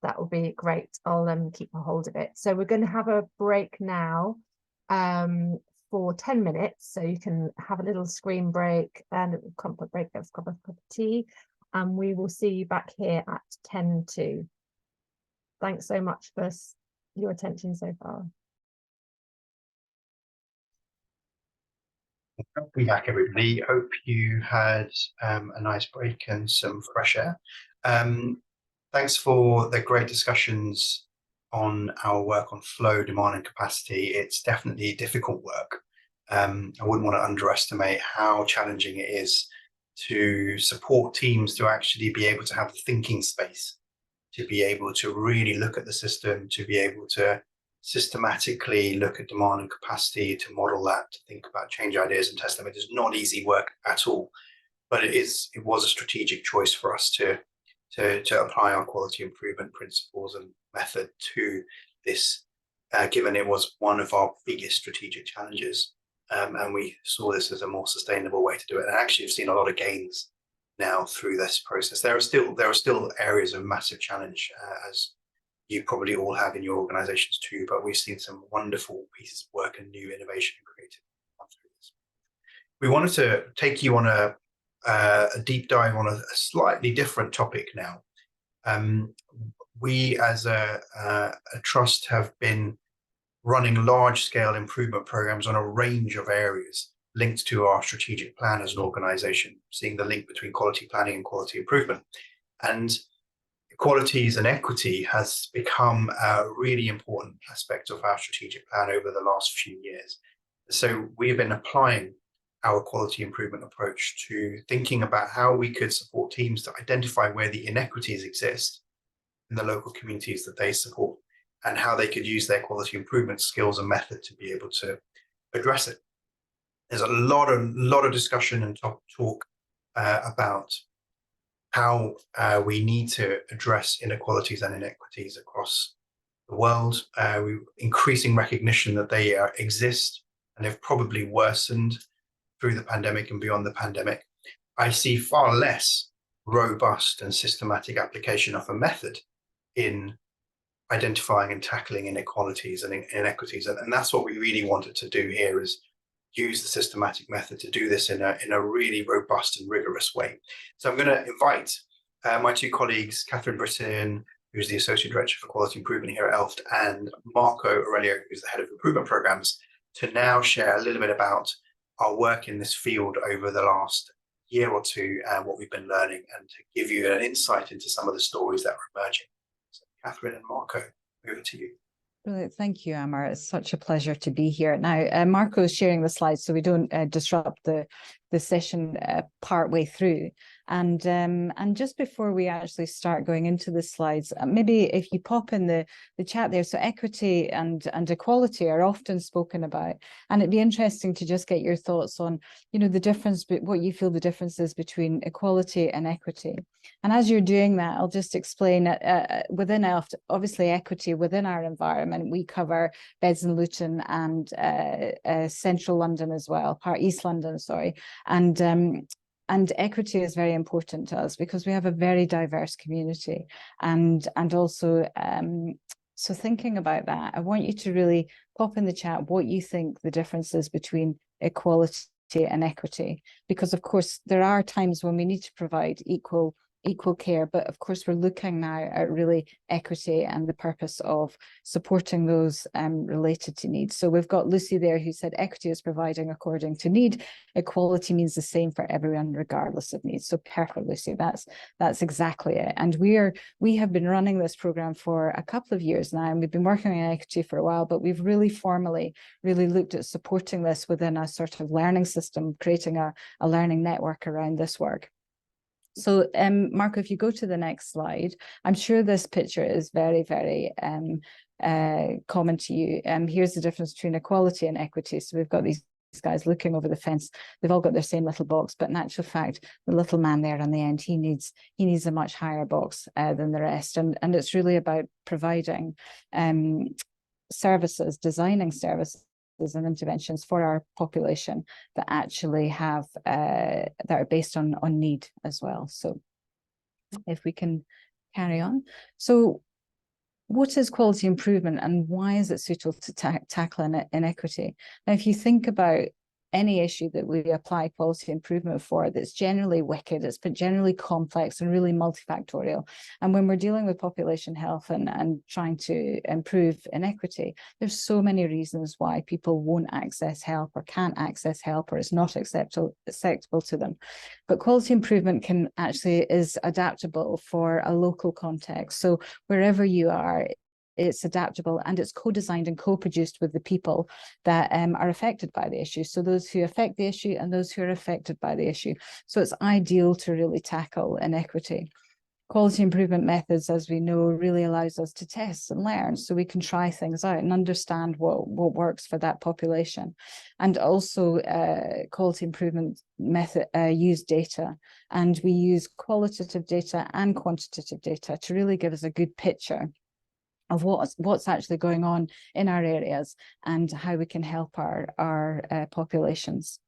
that will be great. I'll keep a hold of it. So we're going to have a break now for 10 minutes. So you can have a little screen break and a comfort break, let's grab a cup of tea, and we will see you back here at 10:02. Thanks so much for your attention so far. Welcome back, everybody. Hope you had a nice break and some fresh air. Thanks for the great discussions on our work on flow, demand and capacity. It's definitely difficult work. I wouldn't want to underestimate how challenging it is to support teams to actually be able to have the thinking space, to be able to really look at the system, to be able to systematically look at demand and capacity, to model that, to think about change ideas and test them. It is not easy work at all, but it was a strategic choice for us to apply our quality improvement principles and method to this, given it was one of our biggest strategic challenges. And we saw this as a more sustainable way to do it. And actually have seen a lot of gains now through this process. There are still areas of massive challenge, as you probably all have in your organizations too, but we've seen some wonderful pieces of work and new innovation and creativity come through this. We wanted to take you on a deep dive on a slightly different topic now. We as a trust have been running large-scale improvement programs on a range of areas linked to our strategic plan as an organization, seeing the link between quality planning and quality improvement. And equalities and equity has become a really important aspect of our strategic plan over the last few years. So we've been applying our quality improvement approach to thinking about how we could support teams to identify where the inequities exist in the local communities that they support, and how they could use their quality improvement skills and method to be able to address it. There's a lot of discussion and talk about how we need to address inequalities and inequities across the world. Increasing recognition that they exist and have probably worsened through the pandemic and beyond the pandemic. I see far less robust and systematic application of a method in identifying and tackling inequalities and inequities. And that's what we really wanted to do here, is use the systematic method to do this in a really robust and rigorous way. So I'm going to invite my two colleagues, Catherine Britton, who's the Associate Director for Quality Improvement here at ELFT, and Marco Aurelio, who's the Head of Improvement Programs, to now share a little bit about our work in this field over the last year or two and what we've been learning, and to give you an insight into some of the stories that are emerging. So Catherine and Marco, over to you. Brilliant. Thank you, Amar. It's such a pleasure to be here. Now, Marco is sharing the slides so we don't disrupt the session part way through. And just before we actually start going into the slides, maybe if you pop in the chat there, so equity and equality are often spoken about, and it'd be interesting to just get your thoughts on, the difference, what you feel the difference is between equality and equity. And as you're doing that, I'll just explain within ELFT, obviously equity within our environment, we cover Beds and Luton and Central London as well, East London, sorry. And equity is very important to us because we have a very diverse community. And also, so thinking about that, I want you to really pop in the chat what you think the difference is between equality and equity, because of course there are times when we need to provide equal care, but of course we're looking now at really equity and the purpose of supporting those related to needs. So we've got Lucy there who said equity is providing according to need. Equality means the same for everyone regardless of needs. So perfect, Lucy, that's exactly it. And we have been running this program for a couple of years now, and we've been working on equity for a while, but we've really formally looked at supporting this within a sort of learning system, creating a learning network around this work. So Marco, if you go to the next slide, I'm sure this picture is very, very common to you. Here's the difference between equality and equity. So we've got these guys looking over the fence. They've all got their same little box, but in actual fact, the little man there on the end, he needs a much higher box than the rest. And it's really about providing services, designing services and interventions for our population that actually have that are based on need as well. So if we can carry on. So what is quality improvement and why is it suitable to tackle inequity? Now, if you think about any issue that we apply quality improvement for, that's generally wicked, it's generally complex and really multifactorial. And when we're dealing with population health and trying to improve inequity, there's so many reasons why people won't access help or can't access help, or it's not acceptable to them. But quality improvement is adaptable for a local context. So wherever you are, it's adaptable and it's co-designed and co-produced with the people that are affected by the issue. So those who affect the issue and those who are affected by the issue. So it's ideal to really tackle inequity. Quality improvement methods, as we know, really allows us to test and learn, so we can try things out and understand what works for that population. And also quality improvement method use data, and we use qualitative data and quantitative data to really give us a good picture of what's actually going on in our areas and how we can help our populations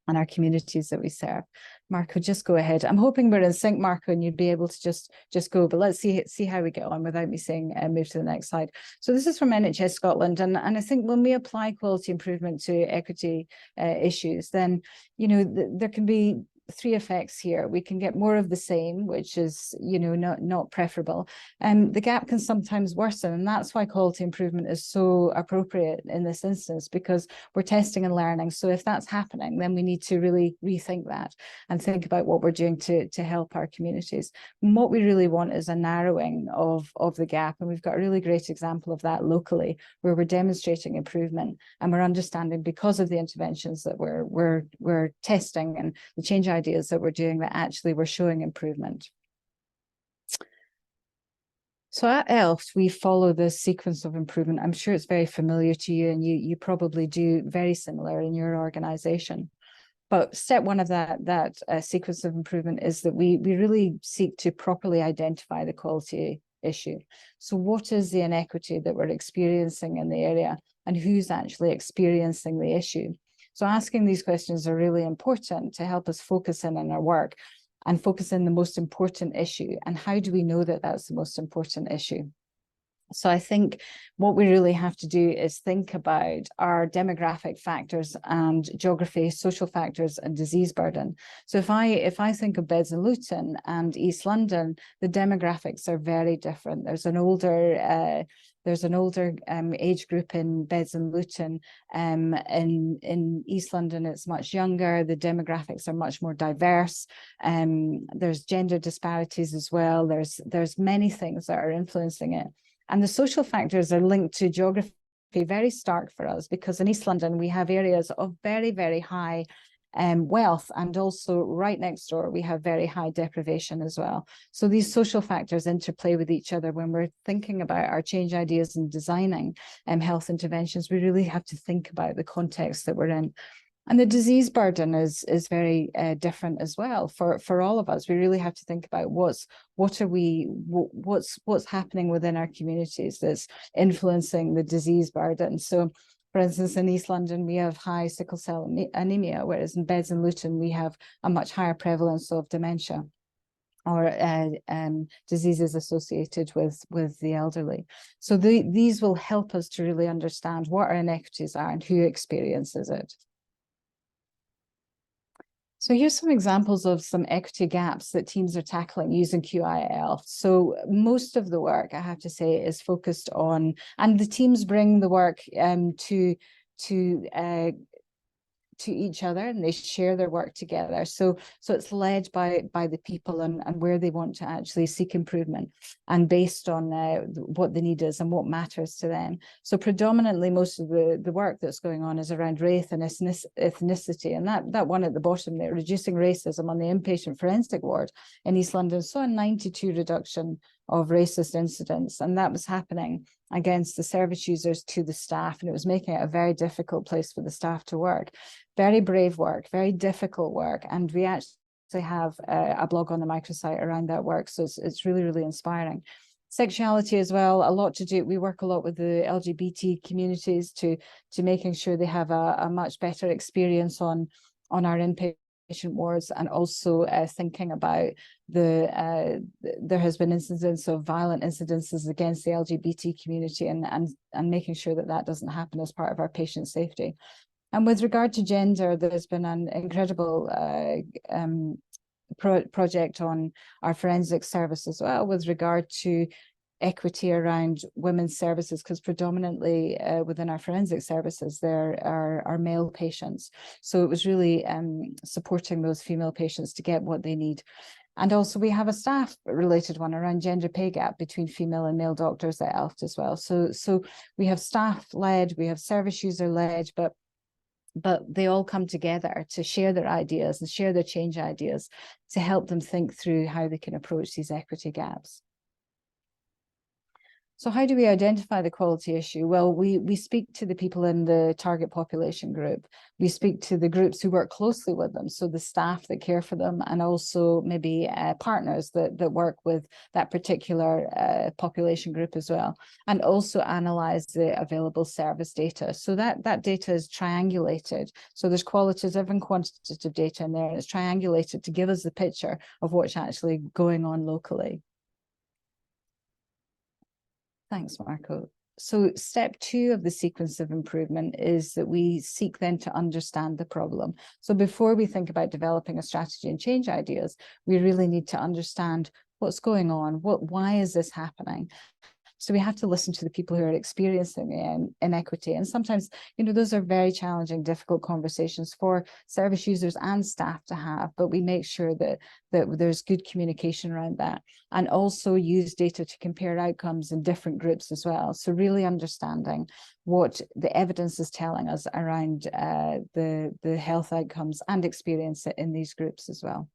and our communities that we serve. Marco, just go ahead. I'm hoping we're in sync, Marco, and you'd be able to just go, but let's see how we get on without me saying move to the next slide. So this is from NHS Scotland, and I think when we apply quality improvement to equity issues, then, you know, there can be three effects here. We can get more of the same, which is, you know, not preferable. The gap can sometimes worsen, and that's why quality improvement is so appropriate in this instance, because we're testing and learning. So if that's happening, then we need to really rethink that and think about what we're doing to help our communities. And what we really want is a narrowing of the gap, and we've got a really great example of that locally, where we're demonstrating improvement and we're understanding, because of the interventions that we're testing and the change ideas that we're doing, that actually we're showing improvement. So at ELFT, we follow this sequence of improvement. I'm sure it's very familiar to you, and you probably do very similar in your organization. But step one of that sequence of improvement is that we really seek to properly identify the quality issue. So what is the inequity that we're experiencing in the area, and who's actually experiencing the issue? So asking these questions are really important to help us focus in on our work and focus in the most important issue. And how do we know that that's the most important issue? So I think what we really have to do is think about our demographic factors and geography, social factors and disease burden. So if I think of Beds and Luton and East London, the demographics are very different. There's an older age group in Beds and Luton. In East London, it's much younger. The demographics are much more diverse. There's gender disparities as well. There's many things that are influencing it. And the social factors are linked to geography, very stark for us, because in East London, we have areas of very, very high wealth, and also right next door, we have very high deprivation as well. So these social factors interplay with each other. When we're thinking about our change ideas and designing health interventions, we really have to think about the context that we're in. And the disease burden is very different as well for all of us. We really have to think about what's happening within our communities that's influencing the disease burden. So, for instance, in East London, we have high sickle cell anemia, whereas in Beds and Luton, we have a much higher prevalence of dementia or diseases associated with the elderly. So these will help us to really understand what our inequities are and who experiences it. So here's some examples of some equity gaps that teams are tackling using QI at ELFT. So most of the work, I have to say, is focused on, and the teams bring the work to to each other, and they share their work together. So it's led by the people and where they want to actually seek improvement, and based on what the need is and what matters to them. So predominantly most of the work that's going on is around race and ethnicity, and that one at the bottom there, reducing racism on the inpatient forensic ward in East London, saw a 92 reduction of racist incidents, and that was happening against the service users to the staff, and it was making it a very difficult place for the staff to work. Very brave work, very difficult work, and we actually have a blog on the microsite around that work, so it's really, really inspiring. Sexuality as well, a lot to do. We work a lot with the LGBT communities to making sure they have a much better experience on our inpatient wards, and also thinking about there has been incidents of violent incidences against the LGBT community, and making sure that doesn't happen as part of our patient safety. And with regard to gender, there's been an incredible project on our forensic service as well, with regard to equity around women's services, because predominantly within our forensic services there are male patients. So it was really supporting those female patients to get what they need. And also we have a staff related one around gender pay gap between female and male doctors at ELFT as well. So we have staff led, we have service user led, but they all come together to share their ideas and share their change ideas to help them think through how they can approach these equity gaps. So how do we identify the quality issue? Well, we speak to the people in the target population group. We speak to the groups who work closely with them, so the staff that care for them, and also maybe partners that work with that particular population group as well, and also analyze the available service data. So that data is triangulated. So there's qualitative and quantitative data in there, and it's triangulated to give us the picture of what's actually going on locally. Thanks, Marco. So step 2 of the sequence of improvement is that we seek then to understand the problem. So before we think about developing a strategy and change ideas, we really need to understand what's going on, why is this happening? So we have to listen to the people who are experiencing inequity. And sometimes, those are very challenging, difficult conversations for service users and staff to have, but we make sure that there's good communication around that, and also use data to compare outcomes in different groups as well. So really understanding what the evidence is telling us around the health outcomes and experience in these groups as well.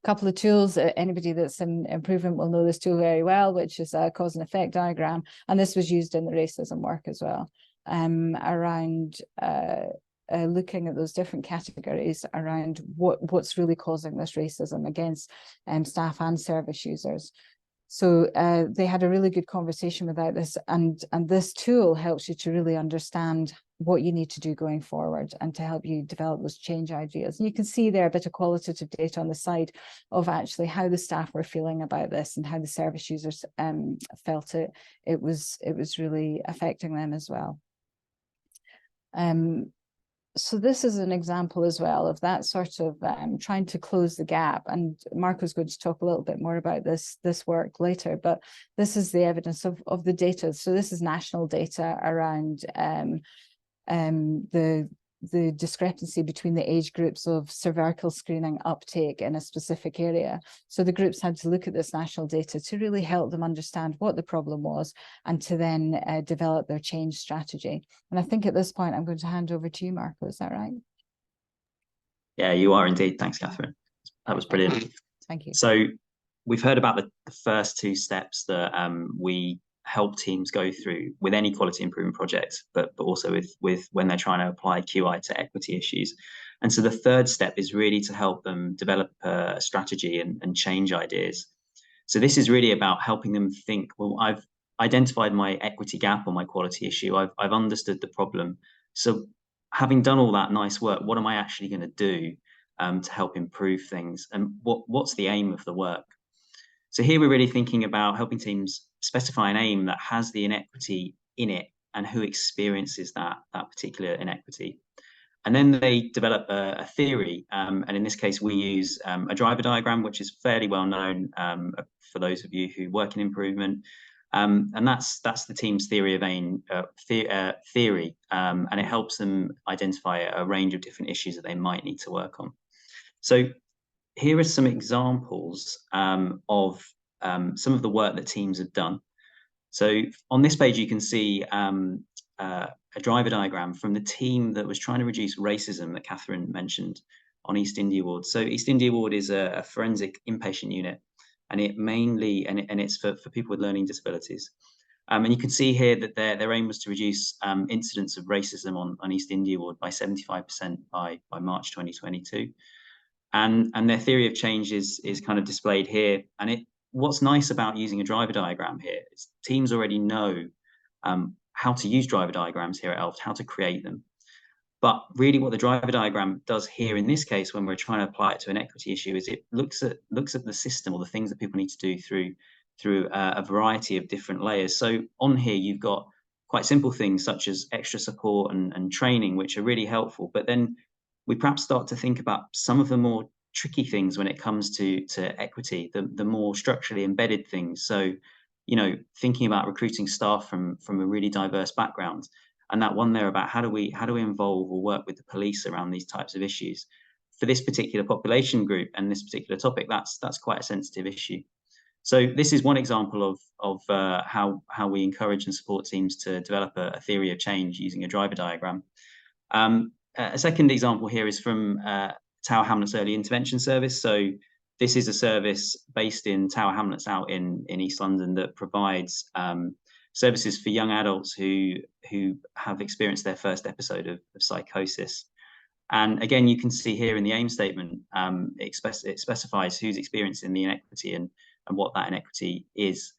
Couple of tools, anybody that's in improvement will know this tool very well, which is a cause and effect diagram, and this was used in the racism work as well, around looking at those different categories around what's really causing this racism against staff and service users. So they had a really good conversation about this, and this tool helps you to really understand what you need to do going forward and to help you develop those change ideas. And you can see there a bit of qualitative data on the side of actually how the staff were feeling about this and how the service users felt it was really affecting them as well. So this is an example as well of that sort of trying to close the gap, and Marco's going to talk a little bit more about this work later, but this is the evidence of the data. So this is national data around the discrepancy between the age groups of cervical screening uptake in a specific area. So the groups had to look at this national data to really help them understand what the problem was and to then develop their change strategy. And I think at this point, I'm going to hand over to you, Marco. Is that right? Yeah, you are indeed. Thanks, Catherine. That was brilliant. Thank you. So we've heard about the first 2 steps that we help teams go through with any quality improvement project, but also with when they're trying to apply QI to equity issues. And so the third step is really to help them develop a strategy and change ideas. So this is really about helping them think, well, I've identified my equity gap or my quality issue. I've understood the problem. So having done all that nice work, what am I actually going to do to help improve things? And what's the aim of the work? So here we're really thinking about helping teams specify an aim that has the inequity in it and who experiences that particular inequity. And then they develop a theory. And in this case, we use a driver diagram, which is fairly well known for those of you who work in improvement. And that's the team's theory of aim theory, and it helps them identify a range of different issues that they might need to work on. So here are some examples of some of the work that teams have done. So on this page, you can see a driver diagram from the team that was trying to reduce racism that Catherine mentioned on East India Ward. So East India Ward is a forensic inpatient unit, and it mainly, and it's for people with learning disabilities. And you can see here that their aim was to reduce incidents of racism on East India Ward by 75% by March 2022. And their theory of change is kind of displayed here. And what's nice about using a driver diagram here is teams already know how to use driver diagrams here at ELFT, how to create them. But really what the driver diagram does here in this case, when we're trying to apply it to an equity issue, is it looks at the system or the things that people need to do through a variety of different layers. So on here, you've got quite simple things such as extra support and training, which are really helpful. But then we perhaps start to think about some of the more tricky things when it comes to equity, the more structurally embedded things. So, you know, thinking about recruiting staff from a really diverse background, and that one there about how do we involve or work with the police around these types of issues. For this particular population group and this particular topic, that's quite a sensitive issue. So this is one example of how we encourage and support teams to develop a theory of change using a driver diagram. A second example here is from Tower Hamlets Early Intervention Service. So this is a service based in Tower Hamlets out in East London that provides services for young adults who have experienced their first episode of psychosis. And again, you can see here in the aim statement, it specifies who's experiencing the inequity and what that inequity is.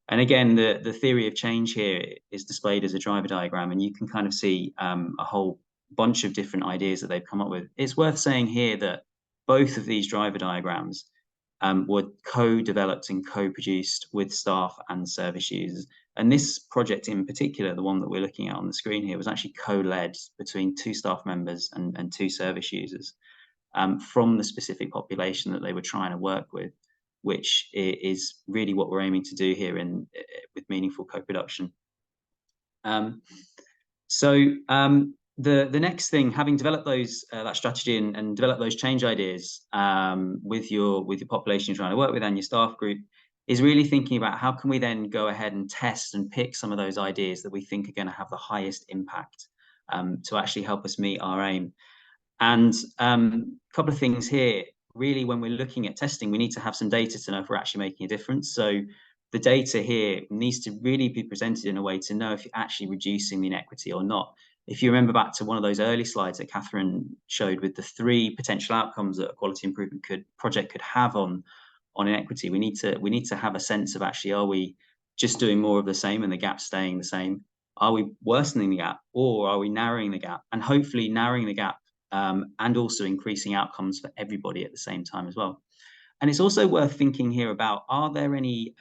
And again, the theory of change here is displayed as a driver diagram, and you can kind of see a whole bunch of different ideas that they've come up with. It's worth saying here that both of these driver diagrams were co-developed and co-produced with staff and service users. And this project in particular, the one that we're looking at on the screen here, was actually co-led between 2 staff members and 2 service users from the specific population that they were trying to work with, which is really what we're aiming to do here with meaningful co-production. The next thing, having developed that strategy and developed those change ideas with your population you're trying to work with and your staff group, is really thinking about how can we then go ahead and test and pick some of those ideas that we think are going to have the highest impact to actually help us meet our aim. And a couple of things here. Really, when we're looking at testing, we need to have some data to know if we're actually making a difference. So the data here needs to really be presented in a way to know if you're actually reducing the inequity or not. If you remember back to one of those early slides that Catherine showed with the 3 potential outcomes that a quality improvement project could have on inequity, we need to have a sense of actually, are we just doing more of the same and the gap staying the same? Are we worsening the gap, or are we narrowing the gap? And hopefully narrowing the gap and also increasing outcomes for everybody at the same time as well. And it's also worth thinking here about, are there any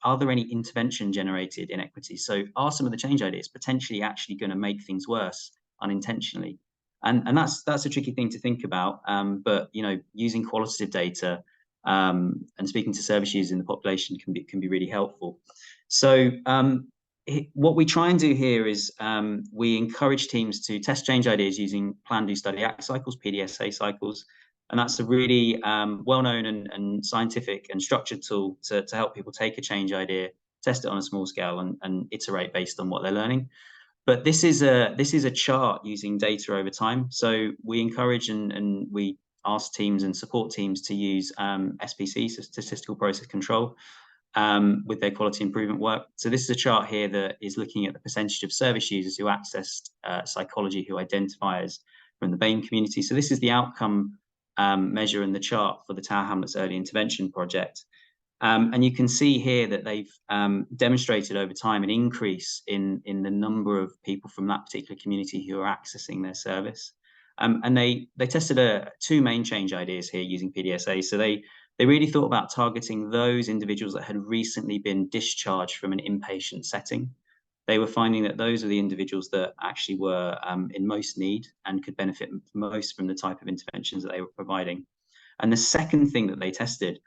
intervention generated inequities? So are some of the change ideas potentially actually going to make things worse unintentionally? And that's a tricky thing to think about. But you know, using qualitative data and speaking to service users in the population can be really helpful. So what we try and do here is we encourage teams to test change ideas using plan, do, study, act cycles, PDSA cycles. And that's a really well-known and scientific and structured tool to help people take a change idea, test it on a small scale, and iterate based on what they're learning. But this is a chart using data over time. So we encourage and we ask teams and support teams to use SPC, so statistical process control, with their quality improvement work. So this is a chart here that is looking at the percentage of service users who accessed psychology, who identify as from the BAME community. So this is the outcome measure in the chart for the Tower Hamlets Early Intervention Project. And you can see here that they've demonstrated over time an increase in the number of people from that particular community who are accessing their service. And they tested 2 main change ideas here using PDSA. So they really thought about targeting those individuals that had recently been discharged from an inpatient setting. They were finding that those are the individuals that actually were in most need and could benefit most from the type of interventions that they were providing. And the second thing that they tested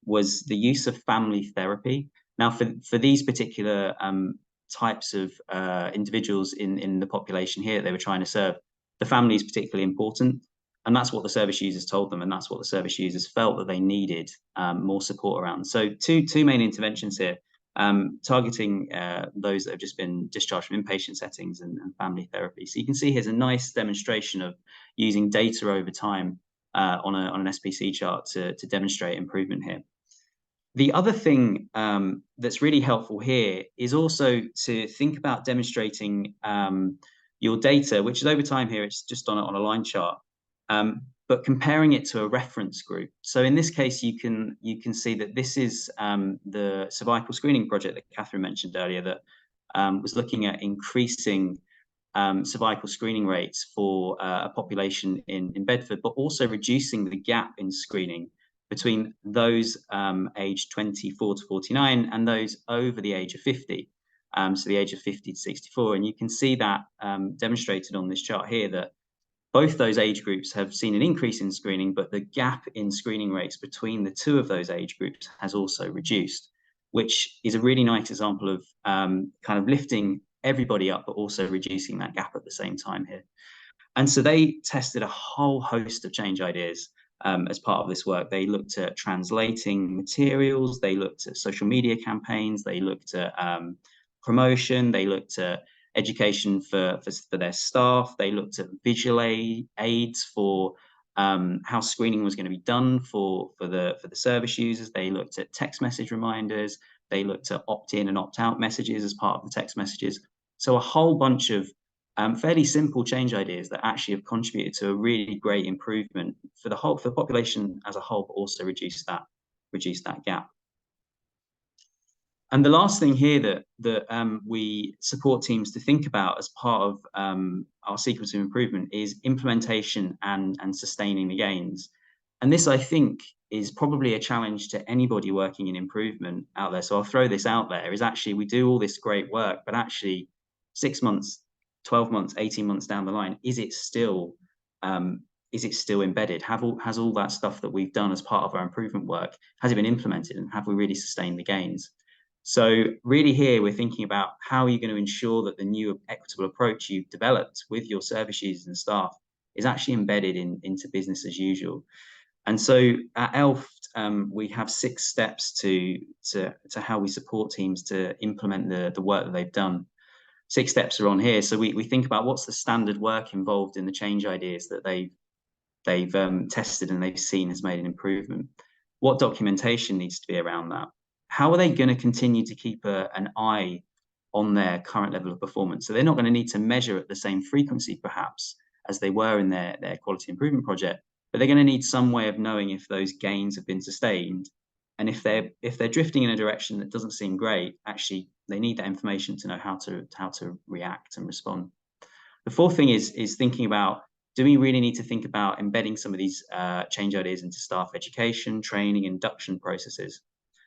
was the use of family therapy Now, for these particular types of individuals in the population here that they were trying to serve, the family is particularly important. And that's what the service users told them, and that's what the service users felt that they needed more support around. So two main interventions here, targeting those that have just been discharged from inpatient settings and family therapy. So you can see here's a nice demonstration of using data over time on an SPC chart to demonstrate improvement here. The other thing that's really helpful here is also to think about demonstrating your data, which is over time here, it's just on a line chart, but comparing it to a reference group. So in this case, you can see that this is the cervical screening project that Catherine mentioned earlier that was looking at increasing cervical screening rates for a population in Bedford, but also reducing the gap in screening between those aged 24 to 49 and those over the age of 50, so the age of 50 to 64. And you can see that demonstrated on this chart here that both those age groups have seen an increase in screening, but the gap in screening rates between the two of those age groups has also reduced, which is a really nice example of kind of lifting everybody up, but also reducing that gap at the same time here. And so they tested a whole host of change ideas as part of this work. They looked at translating materials, they looked at social media campaigns, they looked at promotion, they looked at education for their staff, they looked at visual aids for how screening was going to be done for the service users, they looked at text message reminders, they looked at opt-in and opt-out messages as part of the text messages. So a whole bunch of fairly simple change ideas that actually have contributed to a really great improvement for the population as a whole, but also reduce that gap. And the last thing here that we support teams to think about as part of our sequence of improvement is implementation and sustaining the gains. And this, I think, is probably a challenge to anybody working in improvement out there. So I'll throw this out there, is actually we do all this great work, but actually 6 months, 12 months, 18 months down the line, is it still embedded? Has all that stuff that we've done as part of our improvement work, has it been implemented, and have we really sustained the gains? So really here, we're thinking about how are you going to ensure that the new equitable approach you've developed with your service users and staff is actually embedded into business as usual. And so at ELFT, we have 6 steps to how we support teams to implement the work that they've done. 6 steps are on here. So we think about what's the standard work involved in the change ideas that they've tested and they've seen has made an improvement. What documentation needs to be around that? How are they going to continue to keep an eye on their current level of performance? So they're not going to need to measure at the same frequency, perhaps, as they were in their quality improvement project, but they're going to need some way of knowing if those gains have been sustained. And if they're drifting in a direction that doesn't seem great, actually, they need that information to know how to react and respond. The fourth thing is thinking about, do we really need to think about embedding some of these change ideas into staff education, training, induction processes?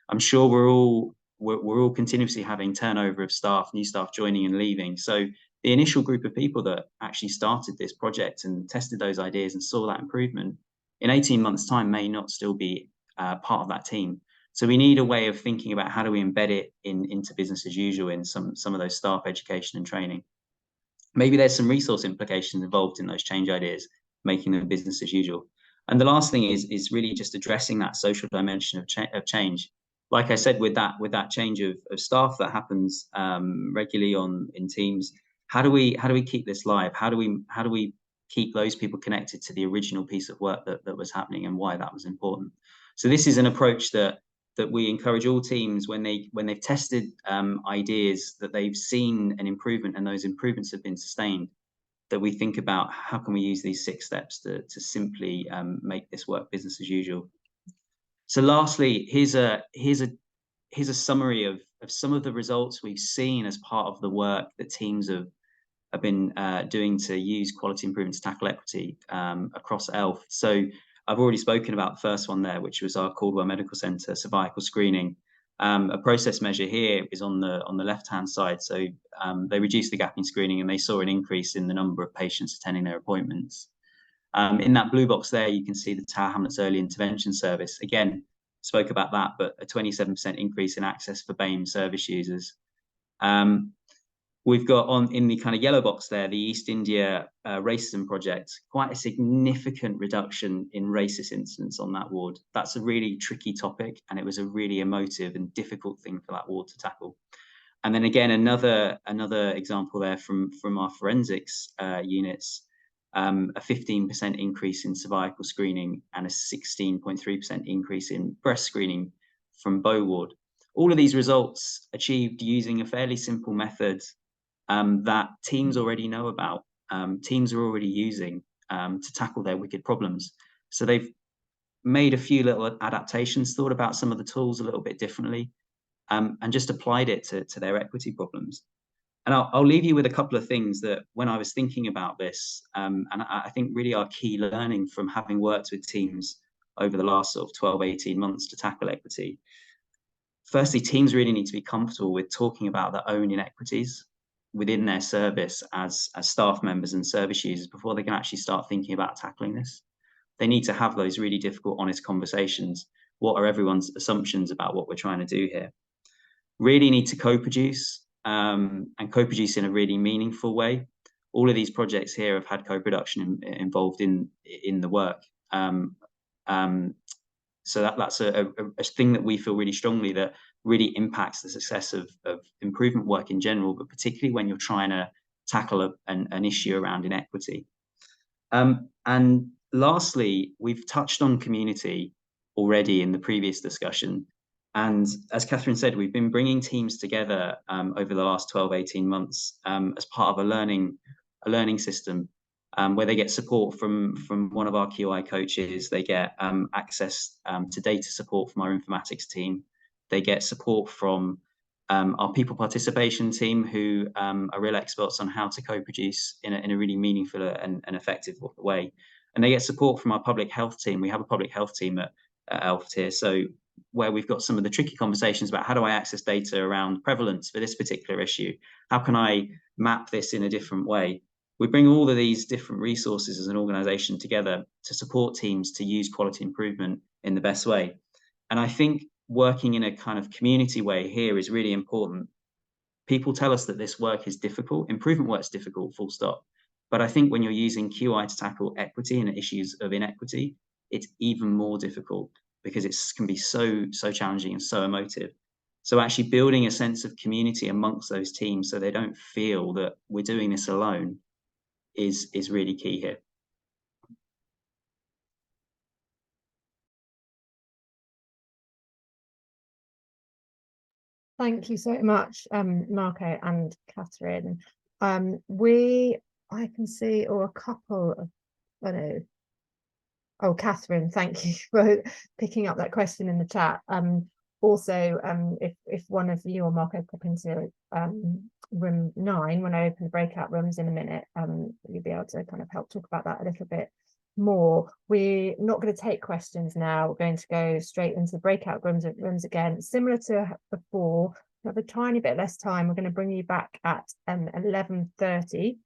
I'm sure we're all continuously having turnover of staff, new staff joining and leaving. So the initial group of people that actually started this project and tested those ideas and saw that improvement, in 18 months' time may not still be part of that team. So we need a way of thinking about how do we embed it into business as usual in some of those staff education and training. Maybe there's some resource implications involved in those change ideas, making them business as usual. And the last thing is really just addressing that social dimension of change. Like I said, with that change of staff that happens regularly in teams, how do we keep this live? How do we keep those people connected to the original piece of work that was happening and why that was important? So this is an approach that we encourage all teams when they've tested ideas that they've seen an improvement and those improvements have been sustained, that we think about how can we use these 6 steps to simply make this work business as usual. So lastly, here's a summary of some of the results we've seen as part of the work that teams have been doing to use quality improvement to tackle equity across ELFT. So I've already spoken about the first one there, which was our Caldwell Medical Centre cervical screening. A process measure here is on the left-hand side. So they reduced the gap in screening and they saw an increase in the number of patients attending their appointments. In that blue box there, you can see the Tower Hamlets Early Intervention Service. Again, spoke about that, but a 27% increase in access for BAME service users. We've got in the kind of yellow box there, the East India Racism Project, quite a significant reduction in racist incidents on that ward. That's a really tricky topic, and it was a really emotive and difficult thing for that ward to tackle. And then again, another example there from our forensics units, a 15% increase in cervical screening and a 16.3% increase in breast screening from Bow ward. All of these results achieved using a fairly simple method that teams already know about, teams are already using to tackle their wicked problems. So they've made a few little adaptations, thought about some of the tools a little bit differently, and just applied it to their equity problems. And I'll leave you with a couple of things that when I was thinking about this, and I think really are key learning from having worked with teams over the last sort of 12, 18 months to tackle equity. Firstly, teams really need to be comfortable with talking about their own inequities within their service as staff members and service users before they can actually start thinking about tackling this. They need to have those really difficult, honest conversations. What are everyone's assumptions about what we're trying to do here? Really need to co-produce and co-produce in a really meaningful way. All of these projects here have had co-production involved in the work. So that's a thing that we feel really strongly that really impacts the success of improvement work in general, but particularly when you're trying to tackle an issue around inequity. And lastly, we've touched on community already in the previous discussion. And as Catherine said, we've been bringing teams together over the last 12, 18 months as part of a learning system where they get support from one of our QI coaches. They get access to data support from our informatics team. They get support from our people participation team, who are real experts on how to co-produce in a really meaningful and effective way. And they get support from our public health team. We have a public health team at ELFT here, so where we've got some of the tricky conversations about how do I access data around prevalence for this particular issue? How can I map this in a different way? We bring all of these different resources as an organization together to support teams to use quality improvement in the best way. And I think working in a kind of community way here is really important. People tell us that this work is difficult. Improvement work is difficult, full stop. But I think when you're using QI to tackle equity and issues of inequity, it's even more difficult because it can be so challenging and so emotive. So actually building a sense of community amongst those teams so they don't feel that we're doing this alone is really key here. Thank you so much, Marco and Catherine. I can see, a couple of, Catherine, thank you for picking up that question in the chat. Also, if one of you or Marco pop into room 9 when I open the breakout rooms in a minute, you'll be able to kind of help talk about that a little bit more. We're not going to take questions now. We're going to go straight into the breakout rooms again, similar to before. We have a tiny bit less time. We're going to bring you back at 11:30.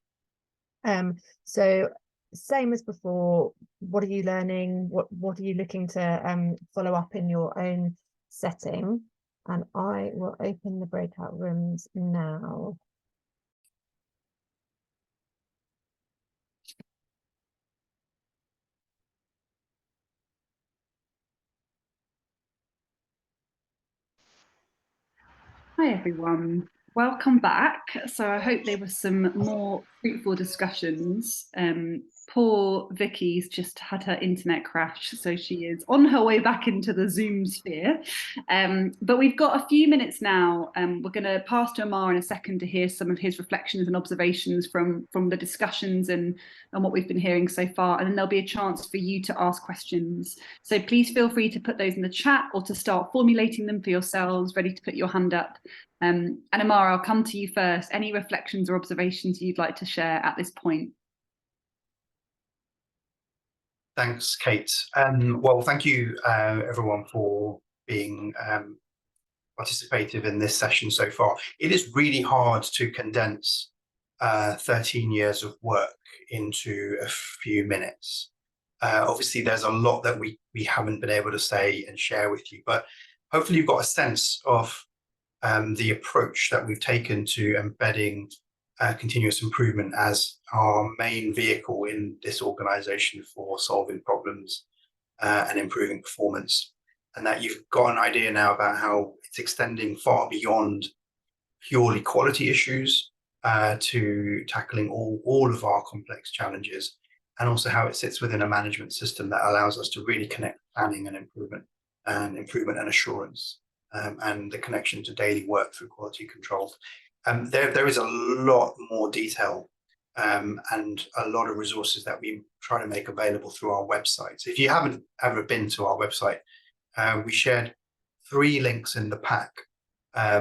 So same as before, what are you learning? What are you looking to follow up in your own setting? And I will open the breakout rooms now. Hi everyone, welcome back. So I hope there were some more fruitful discussions. Poor Vicky's just had her internet crash, so she is on her way back into the Zoom sphere. But we've got a few minutes now. We're going to pass to Amar in a second to hear some of his reflections and observations from the discussions and what we've been hearing so far. And then there'll be a chance for you to ask questions. So please feel free to put those in the chat or to start formulating them for yourselves, ready to put your hand up. And Amar, I'll come to you first. Any reflections or observations you'd like to share at this point? Thanks, Kate. Well, thank you, everyone, for being participative in this session so far. It is really hard to condense 13 years of work into a few minutes. Obviously, there's a lot that we haven't been able to say and share with you, but hopefully you've got a sense of the approach that we've taken to embedding continuous improvement as our main vehicle in this organization for solving problems and improving performance, and that you've got an idea now about how it's extending far beyond purely quality issues to tackling all of our complex challenges, and also how it sits within a management system that allows us to really connect planning and improvement and assurance, and the connection to daily work through quality control. There is a lot more detail and a lot of resources that we try to make available through our website. So if you haven't ever been to our website, we shared 3 links in the pack,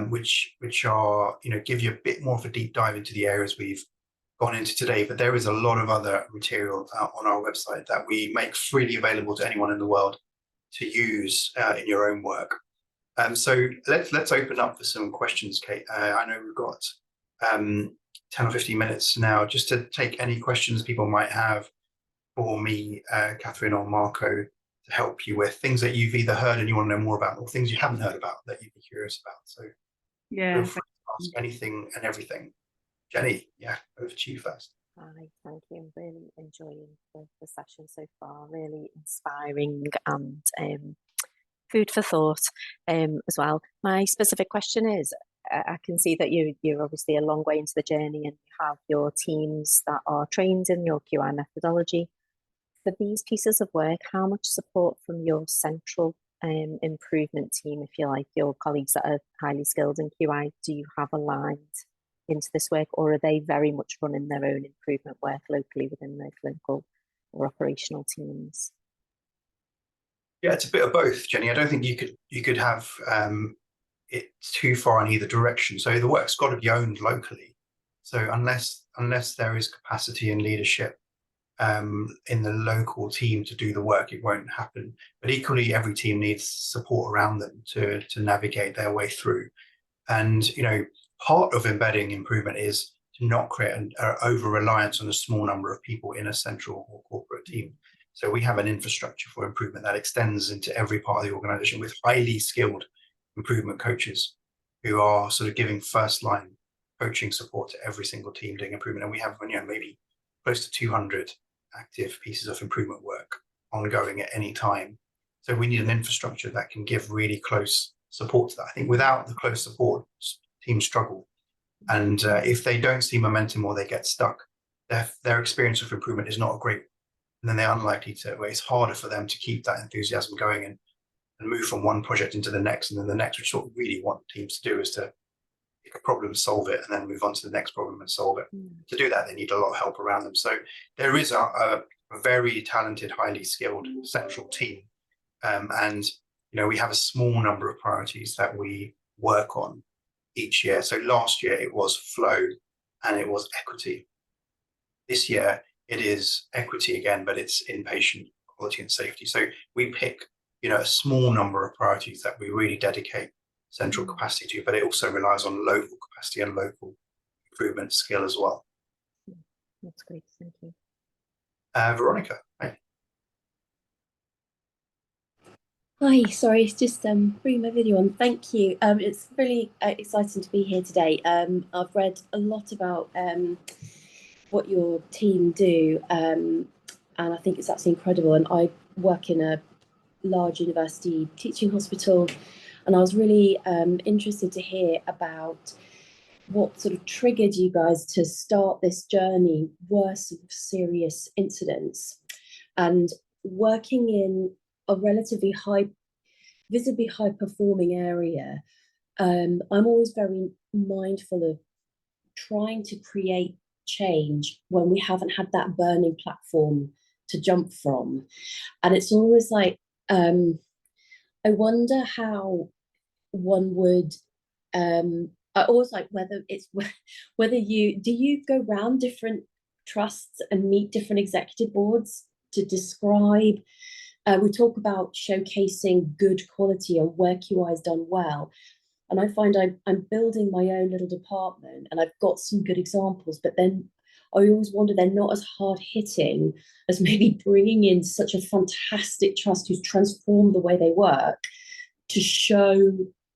which are, give you a bit more of a deep dive into the areas we've gone into today. But there is a lot of other material on our website that we make freely available to anyone in the world to use in your own work. So let's open up for some questions, Kate. I know we've got 10 or 15 minutes now just to take any questions people might have for me, Catherine or Marco, to help you with things that you've either heard and you want to know more about, or things you haven't heard about that you'd be curious about. So feel free to ask anything and everything. Jenny, over to you first. Hi, thank you. I'm really enjoying the session so far, really inspiring and food for thought as well. My specific question is, I can see that you're obviously a long way into the journey and you have your teams that are trained in your QI methodology. For these pieces of work, how much support from your central improvement team, if you like, your colleagues that are highly skilled in QI, do you have aligned into this work, or are they very much running their own improvement work locally within their clinical or operational teams? Yeah, it's a bit of both, Jenny. I don't think you could have it too far in either direction. So the work's got to be owned locally. So unless there is capacity and leadership in the local team to do the work, it won't happen. But equally, every team needs support around them to navigate their way through. And part of embedding improvement is to not create an over-reliance on a small number of people in a central or corporate team. So we have an infrastructure for improvement that extends into every part of the organization with highly skilled improvement coaches who are sort of giving first-line coaching support to every single team doing improvement. And we have maybe close to 200 active pieces of improvement work ongoing at any time. So we need an infrastructure that can give really close support to that. I think without the close support, teams struggle. And if they don't see momentum or they get stuck, their experience of improvement is not great. And then they're unlikely to, it's harder for them to keep that enthusiasm going and move from one project into the next and then the next, which is what we really want teams to do, is to pick a problem, solve it, and then move on to the next problem and solve it. To do that, they need a lot of help around them. So there is a very talented, highly skilled central team. And we have a small number of priorities that we work on each year. So last year it was flow and it was equity. This year it is equity again, but it's inpatient quality and safety. So we pick, a small number of priorities that we really dedicate central capacity to, but it also relies on local capacity and local improvement skill as well. That's great, thank you. Veronica, hi. Hi, sorry, it's just bringing my video on. Thank you. It's really exciting to be here today. I've read a lot about what your team do, and I think it's absolutely incredible. And I work in a large university teaching hospital, and I was really interested to hear about what sort of triggered you guys to start this journey, worse of serious incidents, and working in a relatively visibly high performing area. I'm always very mindful of trying to create change when we haven't had that burning platform to jump from. And it's always like, I wonder how one would, I always like whether you go around different trusts and meet different executive boards to describe, we talk about showcasing good quality or where QI is done well. And I find I'm building my own little department and I've got some good examples, but then I always wonder they're not as hard hitting as maybe bringing in such a fantastic trust who's transformed the way they work to show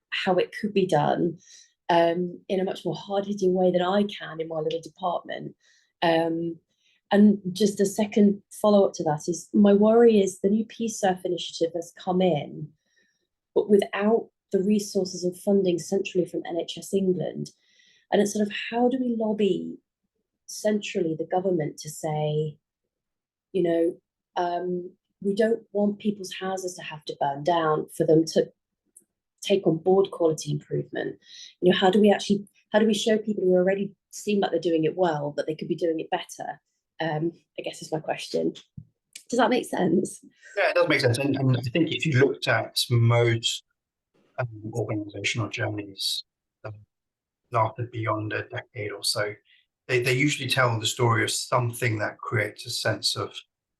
how it could be done in a much more hard-hitting way than I can in my little department. And just a second follow-up to that is, my worry is the new PSURF initiative has come in, but without the resources and funding centrally from NHS England. And it's sort of, how do we lobby centrally the government to say, you know, we don't want people's houses to have to burn down for them to take on board quality improvement. You know, how do we show people who already seem like they're doing it well that they could be doing it better? I guess is my question. Does that make sense? Yeah, it does make sense. And I think if you looked at most organizational journeys that lasted beyond a decade or so, they usually tell the story of something that creates a sense of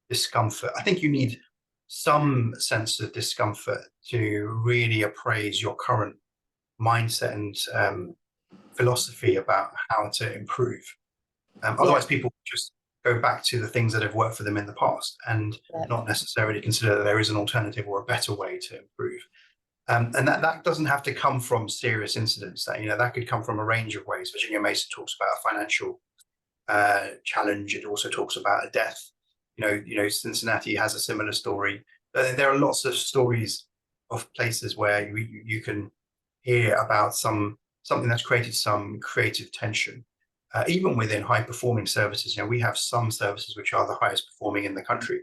discomfort. I think you need some sense of discomfort to really appraise your current mindset and philosophy about how to improve. Otherwise, people just go back to the things that have worked for them in the past and not necessarily consider that there is an alternative or a better way to improve. And that doesn't have to come from serious incidents. That could come from a range of ways. Virginia Mason talks about a financial challenge. It also talks about a death. Cincinnati has a similar story. There are lots of stories of places where you can hear about something that's created some creative tension. Even within high-performing services, we have some services which are the highest performing in the country,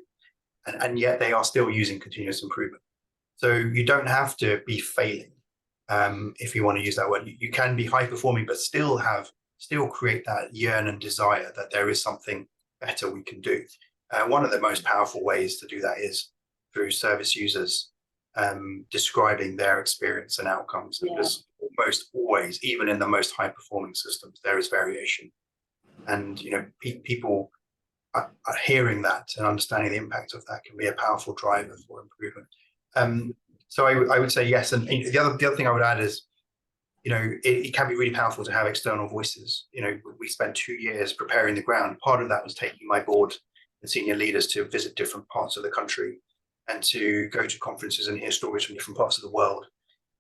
and yet they are still using continuous improvement. So you don't have to be failing, if you want to use that word. You can be high-performing, but still create that yearn and desire that there is something better we can do. One of the most powerful ways to do that is through service users describing their experience and outcomes. Because almost always, even in the most high-performing systems, there is variation, and people are hearing that and understanding the impact of that can be a powerful driver for improvement. So I would say yes, and the other thing I would add is, it can be really powerful to have external voices. We spent 2 years preparing the ground. Part of that was taking my board and senior leaders to visit different parts of the country and to go to conferences and hear stories from different parts of the world.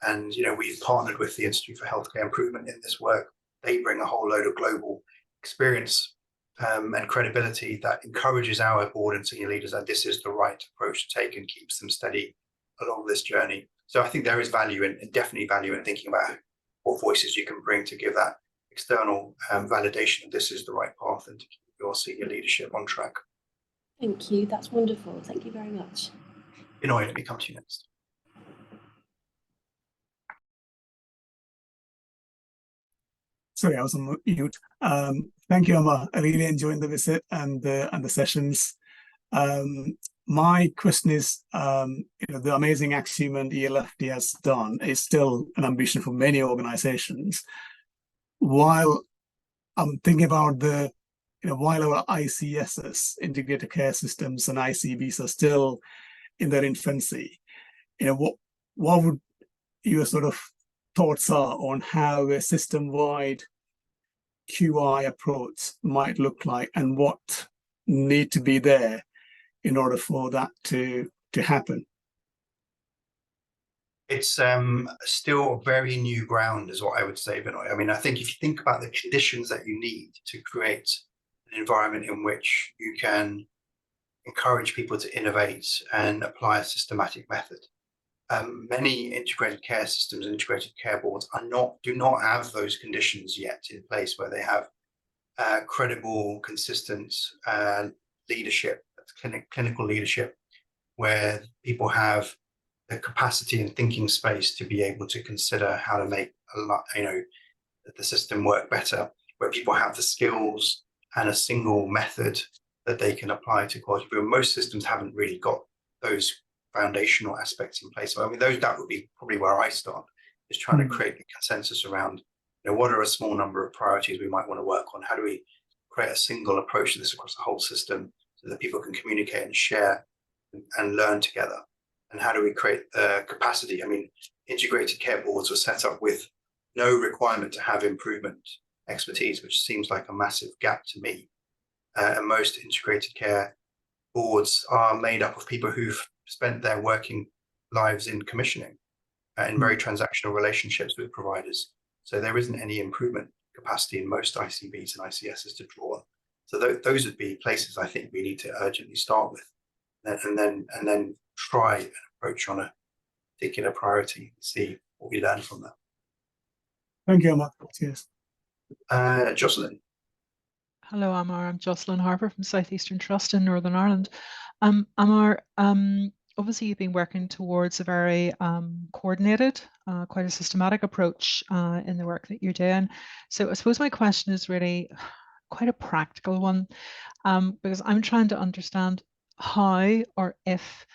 And we've partnered with the Institute for Healthcare Improvement in this work. They bring a whole load of global experience and credibility that encourages our board and senior leaders that this is the right approach to take and keeps them steady along this journey. So I think there is definitely value in thinking about what voices you can bring to give that external validation that this is the right path and to keep your senior leadership on track. Thank you. That's wonderful. Thank you very much. Benoit, let me come to you next. Sorry, I was on mute. Thank you, Emma. I really enjoyed the visit and the sessions. My question is, the amazing achievement ELFT has done is still an ambition for many organizations. While I'm thinking about while our ICSs, integrated care systems, and ICBs are still in their infancy, what would your sort of thoughts are on how a system-wide QI approach might look like and what need to be there in order for that to happen? It's still very new ground is what I would say, Benoit. I mean, I think if you think about the conditions that you need to create an environment in which you can encourage people to innovate and apply a systematic method, many integrated care systems and integrated care boards do not have those conditions yet in place, where they have credible, consistent leadership, clinical leadership, where people have the capacity and thinking space to be able to consider how to make the system work better, where people have the skills and a single method that they can apply to quality improvement. Most systems haven't really got those foundational aspects in place. So, I mean, that would be probably where I start, is trying to create a consensus around, what are a small number of priorities we might want to work on? How do we create a single approach to this across the whole system so that people can communicate and share and learn together? And how do we create capacity? I mean, integrated care boards were set up with no requirement to have improvement expertise, which seems like a massive gap to me. and most integrated care boards are made up of people who've spent their working lives in commissioning in very transactional relationships with providers. So there isn't any improvement capacity in most ICBs and ICSs to draw on. So those would be places I think we need to urgently start with, and then try an approach on a particular priority and see what we learn from that. Thank you, Amar. Cheers. Jocelyn. Hello, Amar. I'm Jocelyn Harper from South Eastern Trust in Northern Ireland. Amar, obviously you've been working towards a very coordinated, quite a systematic approach in the work that you're doing. So I suppose my question is really quite a practical one, because I'm trying to understand how or if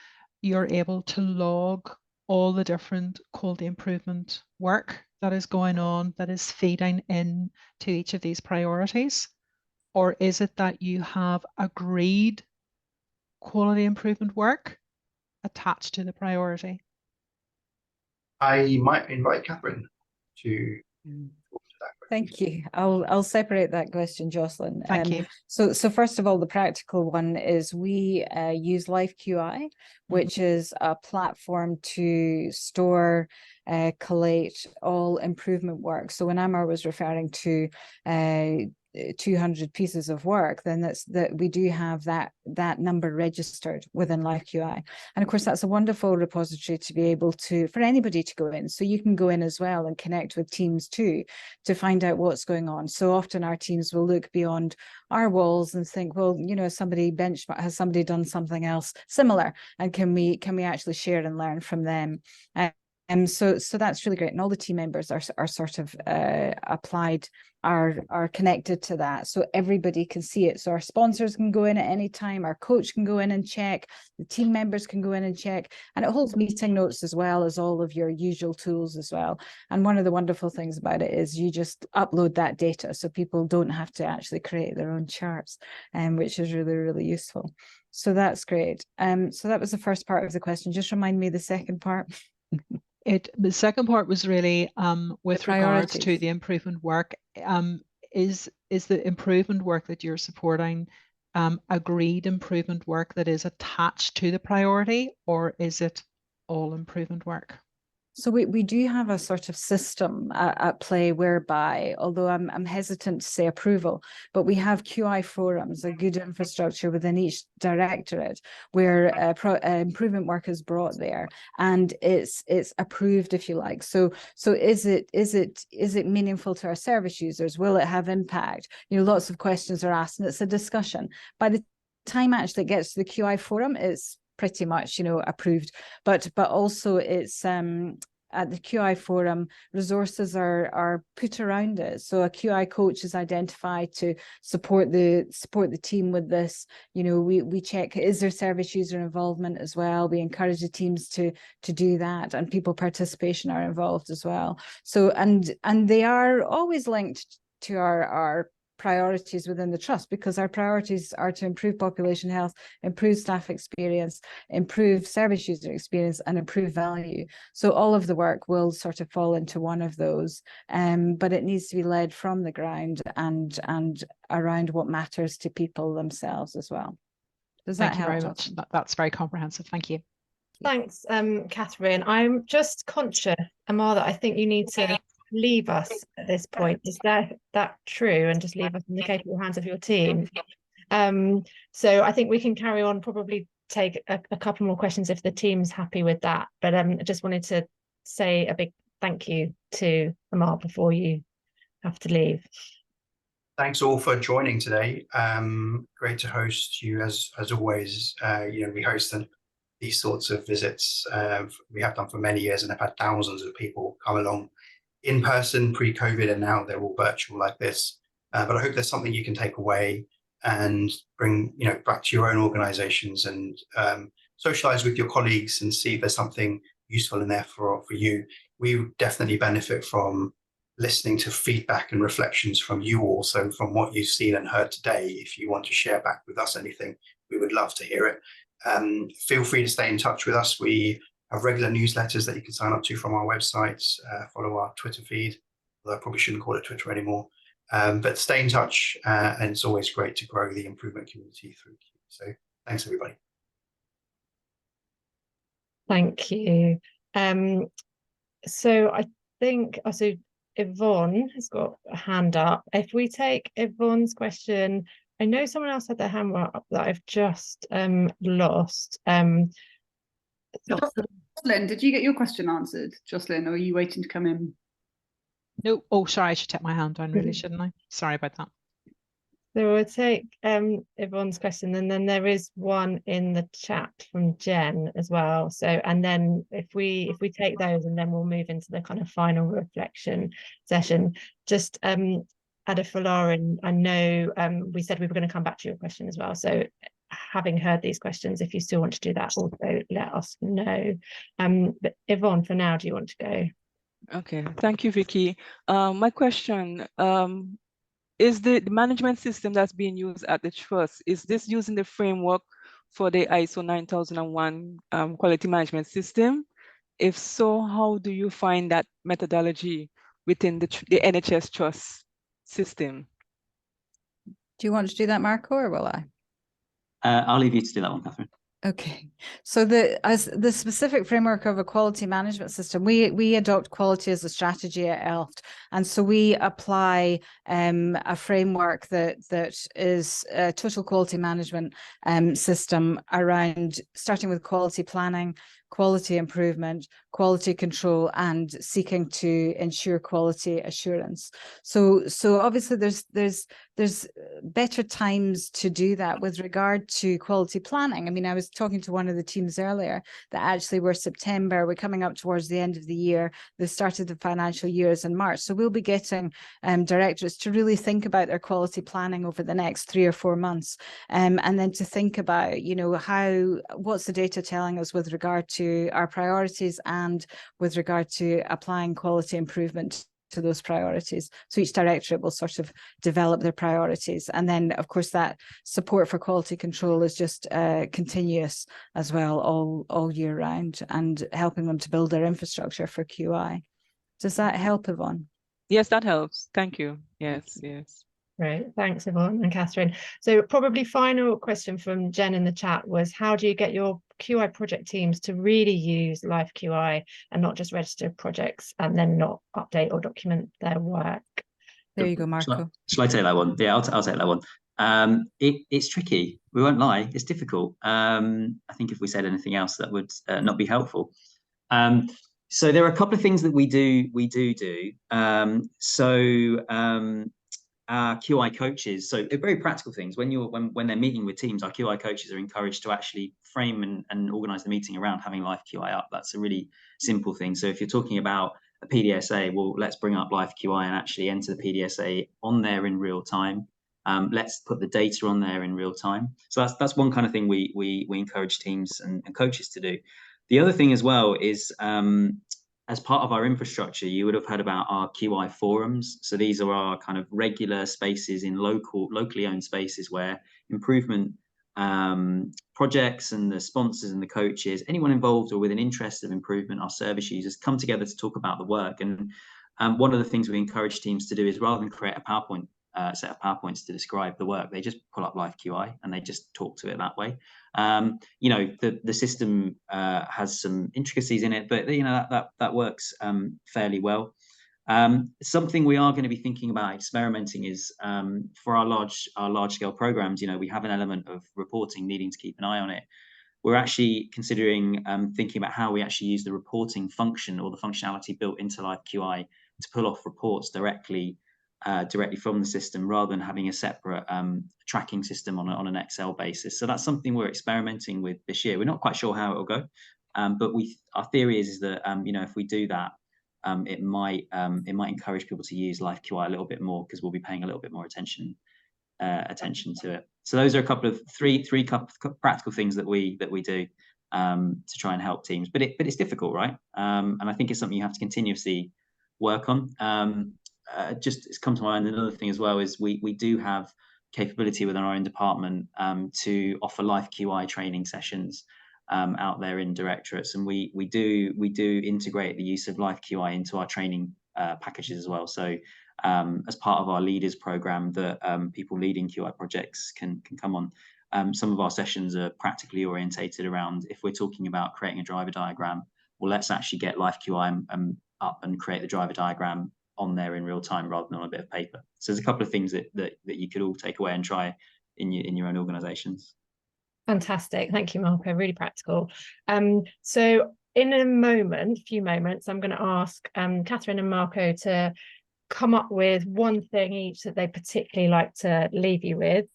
you're able to log all the different quality improvement work that is going on, that is feeding in to each of these priorities. Or is it that you have agreed quality improvement work attached to the priority? I might invite Catherine to talk to that. Thank you. I'll separate that question, Jocelyn. Thank you. So first of all, the practical one is we use LifeQI, which is a platform to store, collate all improvement work. So when Amar was referring to 200 pieces of work, then that we do have that number registered within LifeQI. And of course, that's a wonderful repository to be able to, for anybody to go in. So you can go in as well and connect with teams too, to find out what's going on. So often our teams will look beyond our walls and think, well, you know, has somebody done something else similar? And can we actually share and learn from them? So that's really great. And all the team members are sort of applied, are connected to that. So everybody can see it. So our sponsors can go in at any time, our coach can go in and check, the team members can go in and check, and it holds meeting notes as well as all of your usual tools as well. And one of the wonderful things about it is you just upload that data so people don't have to actually create their own charts, which is really, really useful. So that's great. So that was the first part of the question. Just remind me the second part. The second part was really with regards to the improvement work. Is the improvement work that you're supporting agreed improvement work that is attached to the priority, or is it all improvement work? So we do have a sort of system at play whereby, although I'm hesitant to say approval, but we have QI forums, a good infrastructure within each directorate where improvement work is brought there and it's approved, if you like. So is it meaningful to our service users? Will it have impact? You know, lots of questions are asked and it's a discussion. By the time actually it gets to the QI forum, it's pretty much, you know, approved, but also it's at the QI forum, resources are put around it. So a QI coach is identified to support the team with this. You know, we check, is there service user involvement as well? We encourage the teams to do that, and people participation are involved as well. So and they are always linked to our priorities within the trust, because our priorities are to improve population health, improve staff experience, improve service user experience, and improve value. So all of the work will sort of fall into one of those, but it needs to be led from the ground and around what matters to people themselves as well. Does that help? Thank you very much. That's very comprehensive. Thank you. Thanks, Catherine. I'm just conscious, Amar, that I think you need to leave us at this point. Is that true? And just leave us in the capable hands of your team. So I think we can carry on, probably take a couple more questions if the team's happy with that. But I just wanted to say a big thank you to Amar before you have to leave. Thanks all for joining today. Great to host you as always. You know, we host these sorts of visits. We have done for many years and have had thousands of people come along in person pre-COVID, and now they're all virtual like this. But I hope there's something you can take away and bring, you know, back to your own organizations and socialize with your colleagues and see if there's something useful in there for you. We definitely benefit from listening to feedback and reflections from you all. So from what you've seen and heard today, if you want to share back with us anything, we would love to hear it. Feel free to stay in touch with us. We have regular newsletters that you can sign up to from our websites, follow our Twitter feed, although I probably shouldn't call it Twitter anymore. But stay in touch, and it's always great to grow the improvement community through Q. So thanks, everybody. Thank you. So I think so Yvonne has got a hand up. If we take Yvonne's question, I know someone else had their hand up that I've just lost. Jocelyn, did you get your question answered, Jocelyn, or are you waiting to come in? No, oh, sorry, I should take my hand down, really, shouldn't I? Sorry about that. So we'll take Yvonne's question, and then there is one in the chat from Jen as well. So, and then if we take those, and then we'll move into the kind of final reflection session. Just Adefolarin, I know we said we were going to come back to your question as well. So having heard these questions, if you still want to do that, also let us know. But Yvonne, for now, do you want to go? Okay, thank you, Vicky. My question, is the management system that's being used at the trust, is this using the framework for the ISO 9001 quality management system? If so, how do you find that methodology within the NHS trust system? Do you want to do that, Marco, or will I? I'll leave you to do that one, Catherine. Okay, so as the specific framework of a quality management system, we adopt quality as a strategy at ELFT, and so we apply a framework that is a total quality management system around starting with quality planning, quality improvement, quality control, and seeking to ensure quality assurance. So obviously there's better times to do that with regard to quality planning. I mean, I was talking to one of the teams earlier that actually we're September, we're coming up towards the end of the year. The start of the financial year is in March. So we'll be getting directors to really think about their quality planning over the next 3 or 4 months. And then to think about, you know, what's the data telling us with regard to our priorities and with regard to applying quality improvement to those priorities. So each directorate will sort of develop their priorities. And then, of course, that support for quality control is just continuous as well, all year round, and helping them to build their infrastructure for QI. Does that help, Yvonne? Yes, that helps. Thank you. Yes, yes. Great, thanks, Yvonne and Catherine. So probably final question from Jen in the chat was, how do you get your QI project teams to really use live QI and not just register projects and then not update or document their work? There you go, Marco. Shall I take that one? Yeah, I'll take that one. It's tricky. We won't lie. It's difficult. I think if we said anything else, that would not be helpful. So there are a couple of things that we do. Our QI coaches, so they're very practical things. When they're meeting with teams, our QI coaches are encouraged to actually frame and organize the meeting around having live QI up. That's a really simple thing. So if you're talking about a PDSA, well, let's bring up live QI and actually enter the PDSA on there in real time. Let's put the data on there in real time. So that's one kind of thing we encourage teams and coaches to do. The other thing as well is, as part of our infrastructure, you would have heard about our QI forums. So these are our kind of regular spaces in locally owned spaces where improvement projects and the sponsors and the coaches, anyone involved or with an interest of improvement, our service users, come together to talk about the work. And one of the things we encourage teams to do is, rather than create a PowerPoint set of PowerPoints to describe the work, they just pull up live QI and they just talk to it that way. You know, the system has some intricacies in it, but you know that works fairly well. Something we are going to be thinking about experimenting is, for our large scale programs, you know, we have an element of reporting needing to keep an eye on it. We're actually considering thinking about how we actually use the reporting function or the functionality built into live QI to pull off reports directly from the system, rather than having a separate tracking system on an Excel basis. So that's something we're experimenting with this year. We're not quite sure how it will go, but our theory is that you know, if we do that, it might encourage people to use live QI a little bit more, because we'll be paying a little bit more attention to it. So those are a couple of three practical things that we do to try and help teams. But it's difficult, right? And I think it's something you have to continuously work on. Just it's come to mind, another thing as well is we do have capability within our own department to offer live QI training sessions out there in directorates, and we do integrate the use of live QI into our training packages as well. So as part of our leaders program that people leading QI projects can come on, some of our sessions are practically orientated around, if we're talking about creating a driver diagram, well, let's actually get live QI up and create the driver diagram on there in real time rather than on a bit of paper. So there's a couple of things that you could all take away and try in your own organizations. Fantastic. Thank you, Marco. Really practical. So in a few moments, I'm going to ask Catherine and Marco to come up with one thing each that they particularly like to leave you with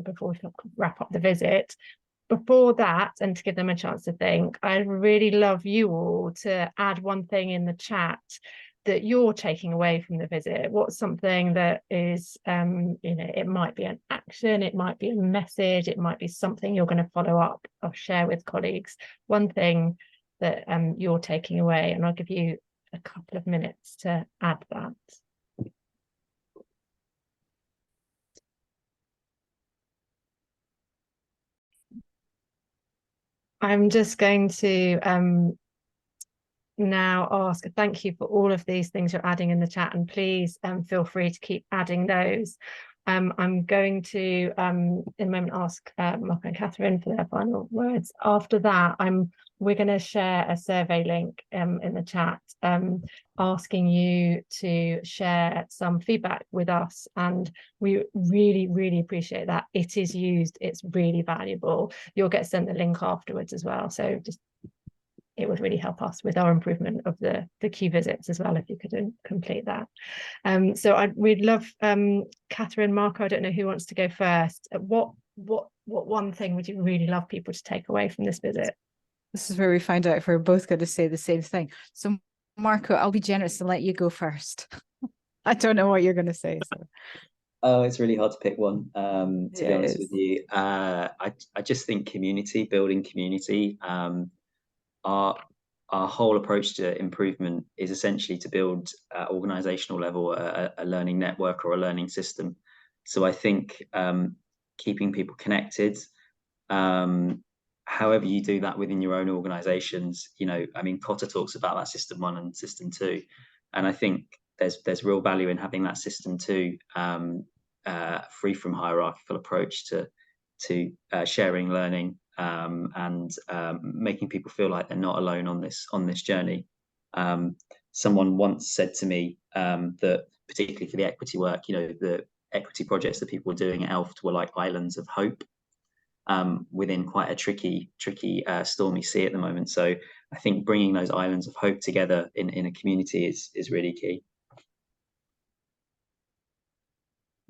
before we wrap up the visit. Before that, and to give them a chance to think, I'd really love you all to add one thing in the chat that you're taking away from the visit. What's something that is, it might be an action, it might be a message, it might be something you're going to follow up or share with colleagues. One thing that you're taking away, and I'll give you a couple of minutes to add that. I'm just going to now ask, thank you for all of these things you're adding in the chat, and please feel free to keep adding those. I'm going to in a moment ask Marco and Catherine for their final words. After that, we're going to share a survey link in the chat asking you to share some feedback with us, and we really appreciate that. It is used, it's really valuable. You'll get sent the link afterwards as well, so just it would really help us with our improvement of the Q visits as well if you could complete that. So we'd love Catherine, Marco, I don't know who wants to go first. What one thing would you really love people to take away from this visit? This is where we find out if we're both going to say the same thing. So Marco, I'll be generous and let you go first. I don't know what you're going to say. So. Oh, it's really hard to pick one, to be honest with you. I just think building community. Our whole approach to improvement is essentially to build at organizational level a learning network or a learning system. So I think keeping people connected, however you do that within your own organizations, I mean, Cotter talks about that system 1 and system 2, and I think there's real value in having that system 2 free from hierarchical approach to sharing learning. And making people feel like they're not alone on this journey. Someone once said to me that, particularly for the equity work, the equity projects that people were doing at ELFT were like islands of hope within quite a tricky, stormy sea at the moment. So I think bringing those islands of hope together in a community is really key.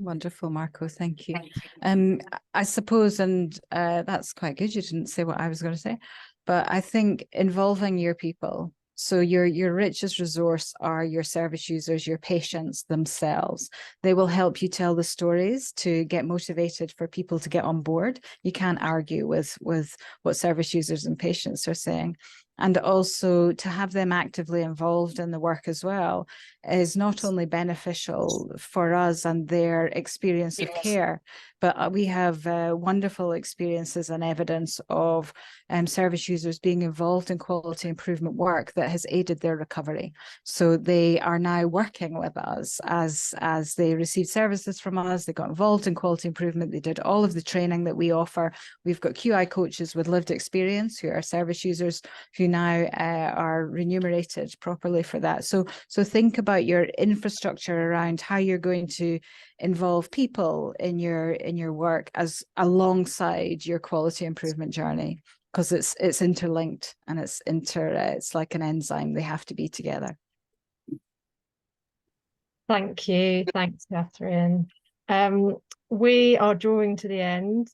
Wonderful, Marco. Thank you. I suppose, and that's quite good. You didn't say what I was going to say, but I think involving your people. So your richest resource are your service users, your patients themselves. They will help you tell the stories to get motivated for people to get on board. You can't argue with what service users and patients are saying. And also to have them actively involved in the work as well is not only beneficial for us and their experience of care, but we have wonderful experiences and evidence of service users being involved in quality improvement work that has aided their recovery. So they are now working with us as they received services from us, they got involved in quality improvement, they did all of the training that we offer. We've got QI coaches with lived experience who are service users who now are remunerated properly for that. So think about your infrastructure around how you're going to involve people in your work as alongside your quality improvement journey, because it's interlinked and it's like an enzyme. They have to be together. Thank you. Thanks, Catherine. We are drawing to the end.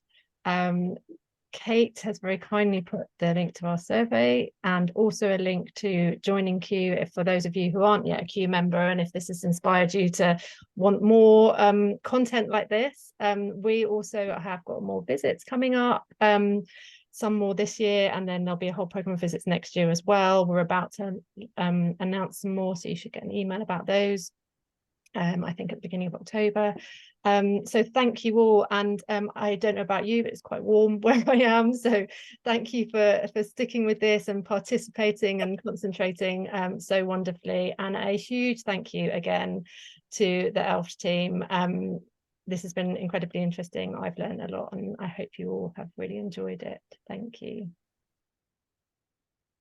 Kate has very kindly put the link to our survey and also a link to joining Q if for those of you who aren't yet a Q member, and if this has inspired you to want more content like this. We also have got more visits coming up, some more this year, and then there'll be a whole program of visits next year as well. We're about to announce some more, so you should get an email about those. I think at the beginning of October. So thank you all, and I don't know about you, but it's quite warm where I am, so thank you for sticking with this and participating and concentrating so wonderfully, and a huge thank you again to the ELFT team. This has been incredibly interesting. I've learned a lot, and I hope you all have really enjoyed it. Thank you.